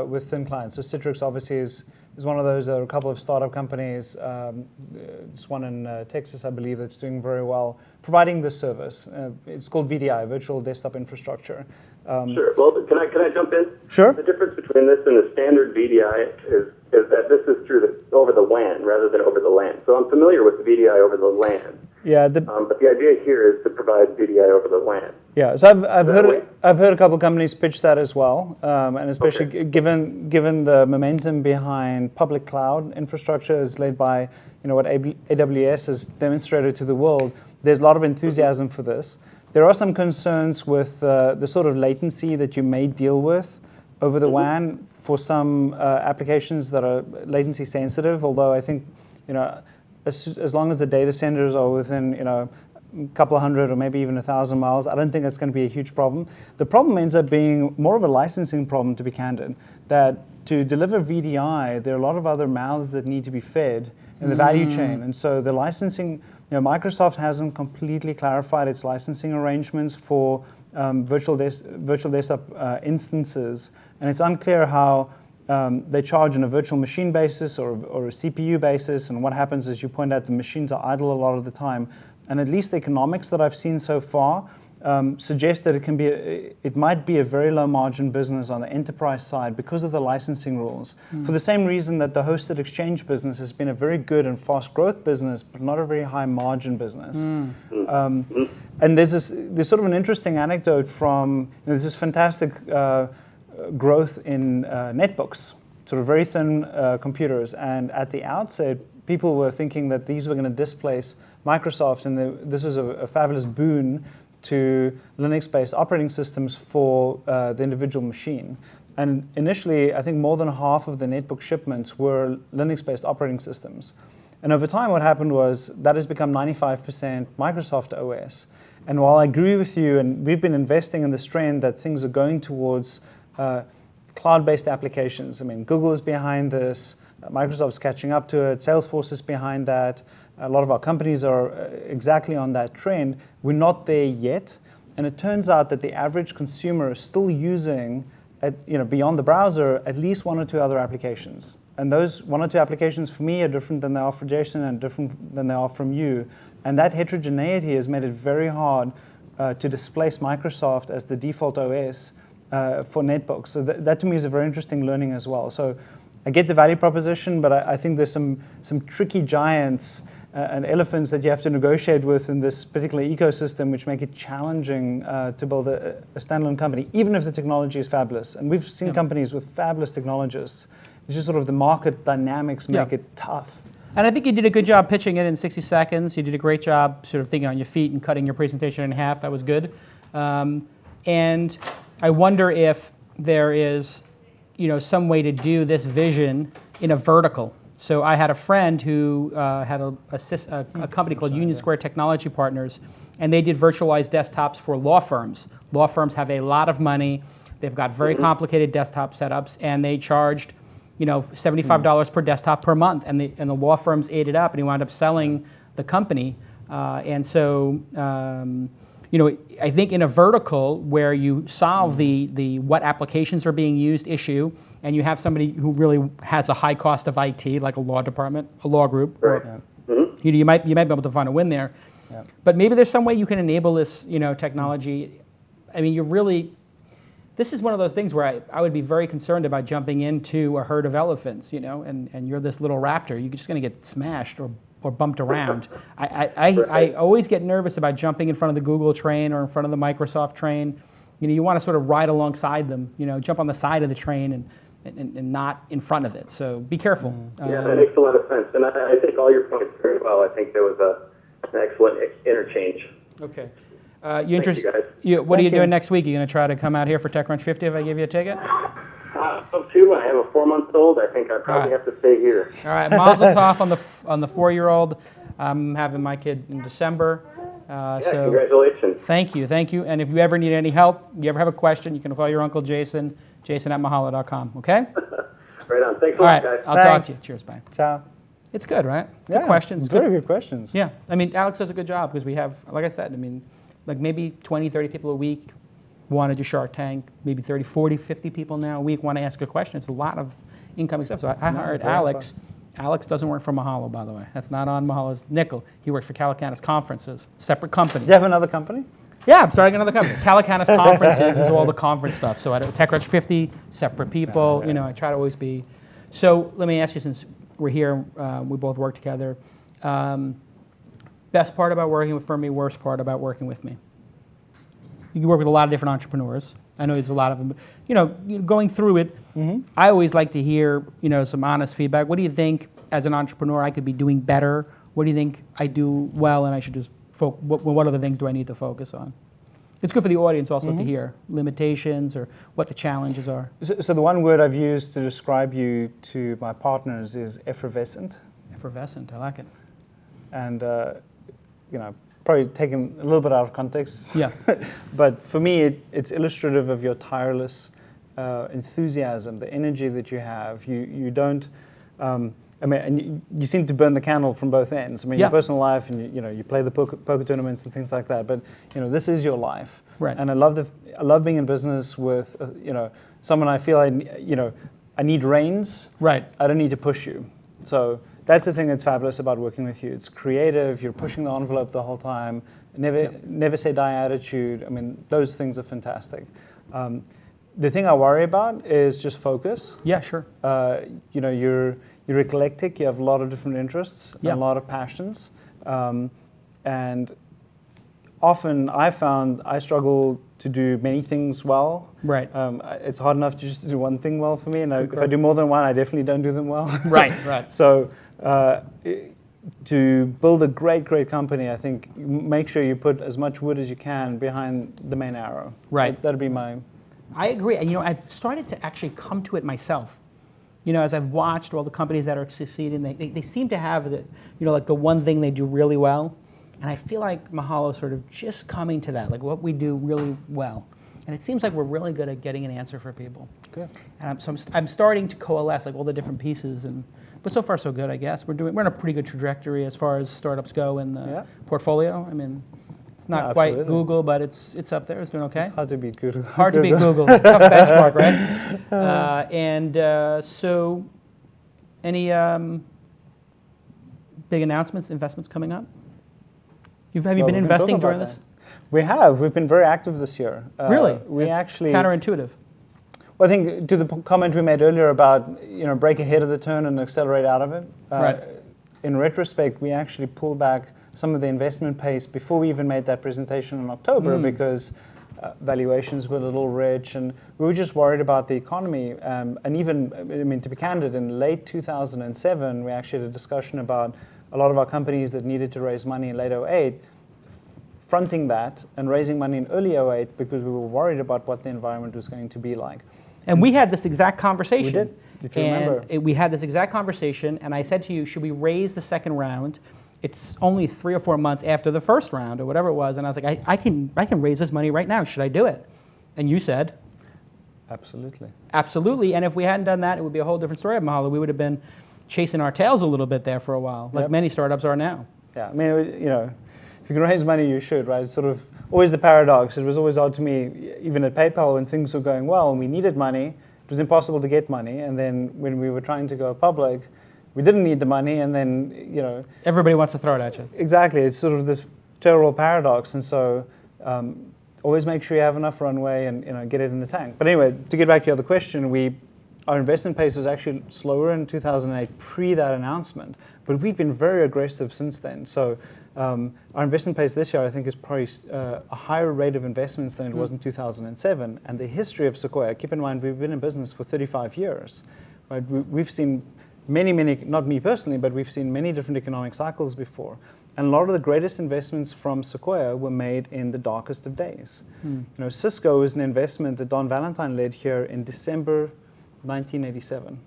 with thin clients. So Citrix obviously is one of those. There are a couple of startup companies, this one in Texas, I believe, that's doing very well, providing this service. It's called VDI, Virtual Desktop Infrastructure. Sure. Well, can I jump in? Sure. The difference between this and the standard VDI is that this is over the WAN rather than over the LAN. So I'm familiar with the VDI over the LAN. Yeah. But the idea here is to provide VDI over the WAN. Yeah, so I've heard a couple of companies pitch that as well, and especially given the momentum behind public cloud infrastructure is led by what AWS has demonstrated to the world. There's a lot of enthusiasm for this. There are some concerns with the sort of latency that you may deal with over the WAN for some applications that are latency sensitive. Although I think as long as the data centers are within a couple of hundred or maybe even 1,000 miles, I don't think that's going to be a huge problem. The problem ends up being more of a licensing problem, to be candid, that to deliver VDI, there are a lot of other mouths that need to be fed in the value chain. And so the licensing, Microsoft hasn't completely clarified its licensing arrangements for virtual desktop instances. And it's unclear how they charge on a virtual machine basis or a CPU basis. And what happens, as you point out, the machines are idle a lot of the time. And at least the economics that I've seen so far suggest that it might be a very low margin business on the enterprise side because of the licensing rules. For the same reason that the hosted exchange business has been a very good and fast growth business, but not a very high margin business. And there's sort of an interesting anecdote from there's this fantastic growth in netbooks, sort of very thin computers. And at the outset, people were thinking that these were going to displace Microsoft, and this was a fabulous boon to Linux-based operating systems for the individual machine. And initially, I think more than half of the netbook shipments were Linux-based operating systems. And over time, what happened was that has become 95% Microsoft OS. And while I agree with you, and we've been investing in this trend that things are going towards cloud-based applications. I mean, Google is behind this, Microsoft's catching up to it, Salesforce is behind that. A lot of our companies are exactly on that trend. We're not there yet. And it turns out that the average consumer is still using, beyond the browser, at least one or two other applications. And those one or two applications for me are different than they are for Jason and different than they are from you. And that heterogeneity has made it very hard to displace Microsoft as the default OS for netbooks. So that to me is a very interesting learning as well. So I get the value proposition, but I think there's some tricky giants and elephants that you have to negotiate with in this particular ecosystem, which make it challenging to build a standalone company, even if the technology is fabulous. And we've seen companies with fabulous technologists. It's just sort of the market dynamics make it tough. And I think you did a good job pitching it in 60 seconds. You did a great job sort of thinking on your feet and cutting your presentation in half. That was good. And I wonder if there is, some way to do this vision in a vertical. So I had a friend who had a company called Union Square Technology Partners, and they did virtualized desktops for law firms. Law firms have a lot of money. They've got very complicated desktop setups, and they charged $75 per desktop per month, and the law firms ate it up, and he wound up selling the company. And so, I think in a vertical where you solve the what applications are being used issue, and you have somebody who really has a high cost of IT, like a law department, a law group, or, you might be able to find a win there. Yeah. But maybe there's some way you can enable this, technology. I mean, this is one of those things where I would be very concerned about jumping into a herd of elephants, and you're this little raptor. You're just going to get smashed or bumped around. I always get nervous about jumping in front of the Google train or in front of the Microsoft train. You want to sort of ride alongside them, jump on the side of the train and not in front of it. So be careful. Yeah, that makes a lot of sense. And I take all your points very well. I think there was an excellent interchange. Okay. You interested? What are you doing next week? Are you going to try to come out here for TechCrunch 50 if I give you a ticket? Up to. I have a 4-month-old. I think I probably have to stay here. All right. Mazel tov on the 4-year-old. I'm having my kid in December. So congratulations. Thank you. And if you ever need any help, you ever have a question, you can call your Uncle Jason, jason@mahalo.com, okay? Right on. Thanks a lot, guys. I'll talk to you. Cheers, bye. Ciao. It's good, right? Good questions. Very good questions. Yeah. I mean, Alex does a good job because we have, like I said, like maybe 20, 30 people a week want to do Shark Tank, maybe 30, 40, 50 people now a week want to ask a question. It's a lot of incoming stuff. So I hired Alex. Alex doesn't work for Mahalo, by the way. That's not on Mahalo's nickel. He works for Calacanis Conferences, separate company. You have another company? Yeah, I'm starting another company. Calacanis Conferences is all the conference stuff. So at TechCrunch 50, separate people. I try to always be. So let me ask you, since we're here, we both work together. Best part about working for me, worst part about working with me? You can work with a lot of different entrepreneurs. I know there's a lot of them. Going through it, I always like to hear, some honest feedback. What do you think, as an entrepreneur, I could be doing better? What do you think I do well, and I should just what other things do I need to focus on? It's good for the audience also to hear limitations or what the challenges are. So the one word I've used to describe you to my partners is effervescent. Effervescent, I like it. And, probably taken a little bit out of context. Yeah. But for me, it's illustrative of your tireless enthusiasm, the energy that you have. You don't, and you seem to burn the candle from both ends. Your personal life, and you play the poker tournaments and things like that. But this is your life. Right. And I love being in business with someone I feel I need reins. Right. I don't need to push you. So that's the thing that's fabulous about working with you. It's creative. You're pushing the envelope the whole time. Never say die attitude. Those things are fantastic. The thing I worry about is just focus. Yeah, sure. You're eclectic. You have a lot of different interests and a lot of passions. And often I found I struggle to do many things well. Right. It's hard enough to just do one thing well for me. And if I do more than one, I definitely don't do them well. Right. So to build a great company, I think make sure you put as much wood as you can behind the main arrow. Right. That'd be my... I agree. And I've started to actually come to it myself. as I've watched all the companies that are succeeding, they seem to have the, like the one thing they do really well. And I feel like Mahalo is sort of just coming to that, like what we do really well. And it seems like we're really good at getting an answer for people. Good. And I'm starting to coalesce like all the different pieces, but so far so good, I guess. We're in a pretty good trajectory as far as startups go in the portfolio. I mean, it's not quite Google, but it's up there. It's doing okay. It's hard to beat Google. Hard to beat Google. Tough benchmark, right? So, any big announcements, investments coming up? Have you been investing during this? We have. We've been very active this year. Really? We actually counterintuitive. Well, I think to the comment we made earlier about break ahead of the turn and accelerate out of it. Right. In retrospect, we actually pulled back some of the investment pace before we even made that presentation in October because valuations were a little rich, and we were just worried about the economy. And even, to be candid, in late 2007, we actually had a discussion about a lot of our companies that needed to raise money in late 2008, fronting that and raising money in early 2008 because we were worried about what the environment was going to be like. And we had this exact conversation. We did, if you remember. We had this exact conversation, and I said to you, should we raise the second round? It's only 3 or 4 months after the first round or whatever it was, and I was like, I can raise this money right now. Should I do it? And you said, absolutely. Absolutely, and if we hadn't done that, it would be a whole different story at Mahalo. We would have been chasing our tails a little bit there for a while, like many startups are now. Yeah, if you can raise money, you should, right? It's sort of always the paradox. It was always odd to me, even at PayPal, when things were going well and we needed money, it was impossible to get money. And then when we were trying to go public, we didn't need the money, and then, everybody wants to throw it at you. Exactly. It's sort of this terrible paradox. And so always make sure you have enough runway and get it in the tank. But anyway, to get back to your other question, our investment pace was actually slower in 2008 pre that announcement, but we've been very aggressive since then. So our investment pace this year, I think, is probably a higher rate of investments than it was in 2007. And the history of Sequoia, keep in mind, we've been in business for 35 years. Right? We've seen many, not me personally, but we've seen many different economic cycles before. And a lot of the greatest investments from Sequoia were made in the darkest of days. Cisco is an investment that Don Valentine led here in December 1987.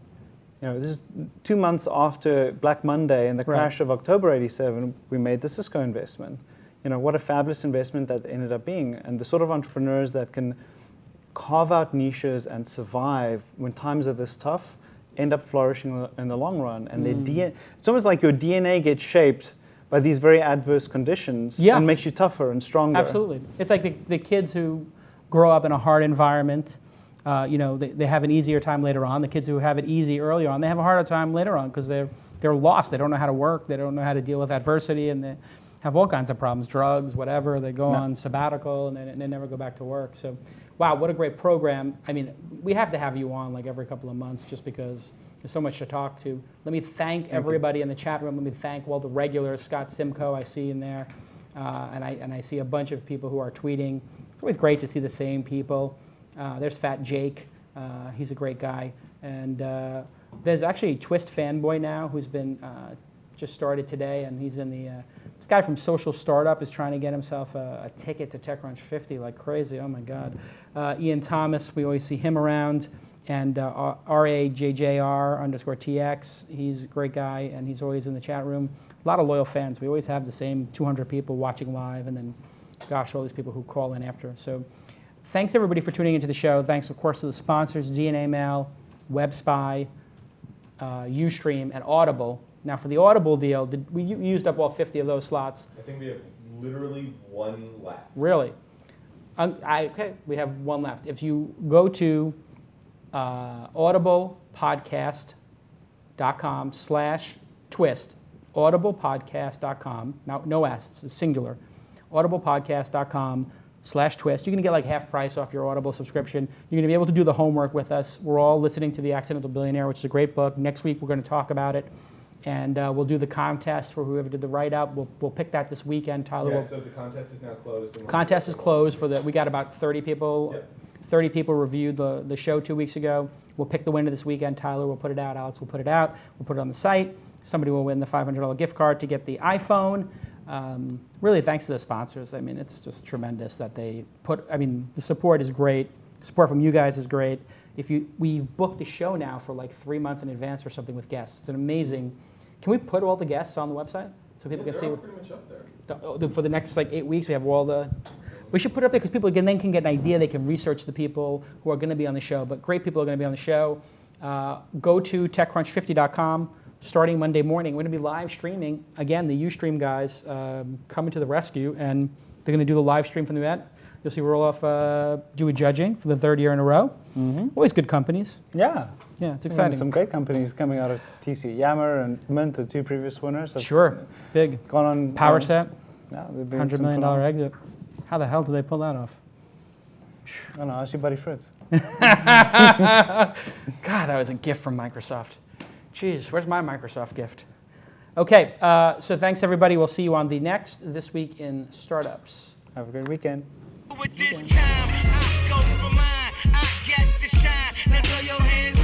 This is 2 months after Black Monday and the crash of October 87, we made the Cisco investment. What a fabulous investment that ended up being. And the sort of entrepreneurs that can carve out niches and survive when times are this tough end up flourishing in the long run. And it's almost like your DNA gets shaped by these very adverse conditions and makes you tougher and stronger. Absolutely. It's like the kids who grow up in a hard environment, they have an easier time later on. The kids who have it easy early on, they have a harder time later on because they're lost. They don't know how to work. They don't know how to deal with adversity, and they have all kinds of problems, drugs, whatever. They go on sabbatical, and they never go back to work. So, wow, what a great program. We have to have you on like every couple of months just because there's so much to talk to. Let me thank everybody in the chat room. Let me thank all the regulars. Scott Simcoe, I see in there, and I see a bunch of people who are tweeting. It's always great to see the same people. There's Fat Jake. He's a great guy. And there's actually a TWiST fanboy now who's been just started today, and he's in the this guy from Social Startup is trying to get himself a ticket to TechCrunch 50 like crazy. Oh my God. Ian Thomas, we always see him around, and RAJJR_TX. He's a great guy, and he's always in the chat room. A lot of loyal fans. We always have the same 200 people watching live, and then, gosh, all these people who call in after. So thanks, everybody, for tuning into the show. Thanks, of course, to the sponsors, DNA Mail, WebSpy, Ustream, and Audible. Now, for the Audible deal, we used up all 50 of those slots? I think we have literally one left. Really? Okay, we have one left. If you go to audiblepodcast.com/twist, audiblepodcast.com, no S, it's singular, audiblepodcast.com/twist. You're going to get like half price off your Audible subscription. You're going to be able to do the homework with us. We're all listening to The Accidental Billionaire, which is a great book. Next week, we're going to talk about it. And we'll do the contest for whoever did the write-up. We'll pick that this weekend, Tyler. Yeah, so the contest is now closed. Contest is closed we got about 30 people. Yep. 30 people reviewed the show 2 weeks ago. We'll pick the winner this weekend. Tyler will put it out. Alex will put it out. We'll put it on the site. Somebody will win the $500 gift card to get the iPhone. Really, thanks to the sponsors. It's just tremendous that they the support is great. Support from you guys is great. we've booked the show now for like 3 months in advance or something with guests. It's an amazing. Can we put all the guests on the website so people can see? They're all pretty much up there. For the next like 8 weeks, we have all the. We should put it up there because people again then can get an idea. They can research the people who are going to be on the show. But great people are going to be on the show. Go to TechCrunch50.com starting Monday morning. We're going to be live streaming again. The Ustream guys coming to the rescue, and they're going to do the live stream from the event. You'll see Roelof do a judging for the 3rd year in a row. Always good companies. Yeah. Yeah, it's exciting. Some great companies coming out of TC. Yammer and Mint, the 2 previous winners. Have Sure, big. Gone on. PowerSet, Yeah, they've been $100 some million phenomenal- exit. How the hell did they pull that off? I don't know, ask your buddy Fritz. God, that was a gift from Microsoft. Jeez, where's my Microsoft gift? Okay, so thanks everybody. We'll see you on the next This Week in Startups. Have a good weekend. With this time, I go for mine. I get to shine. Now throw your hands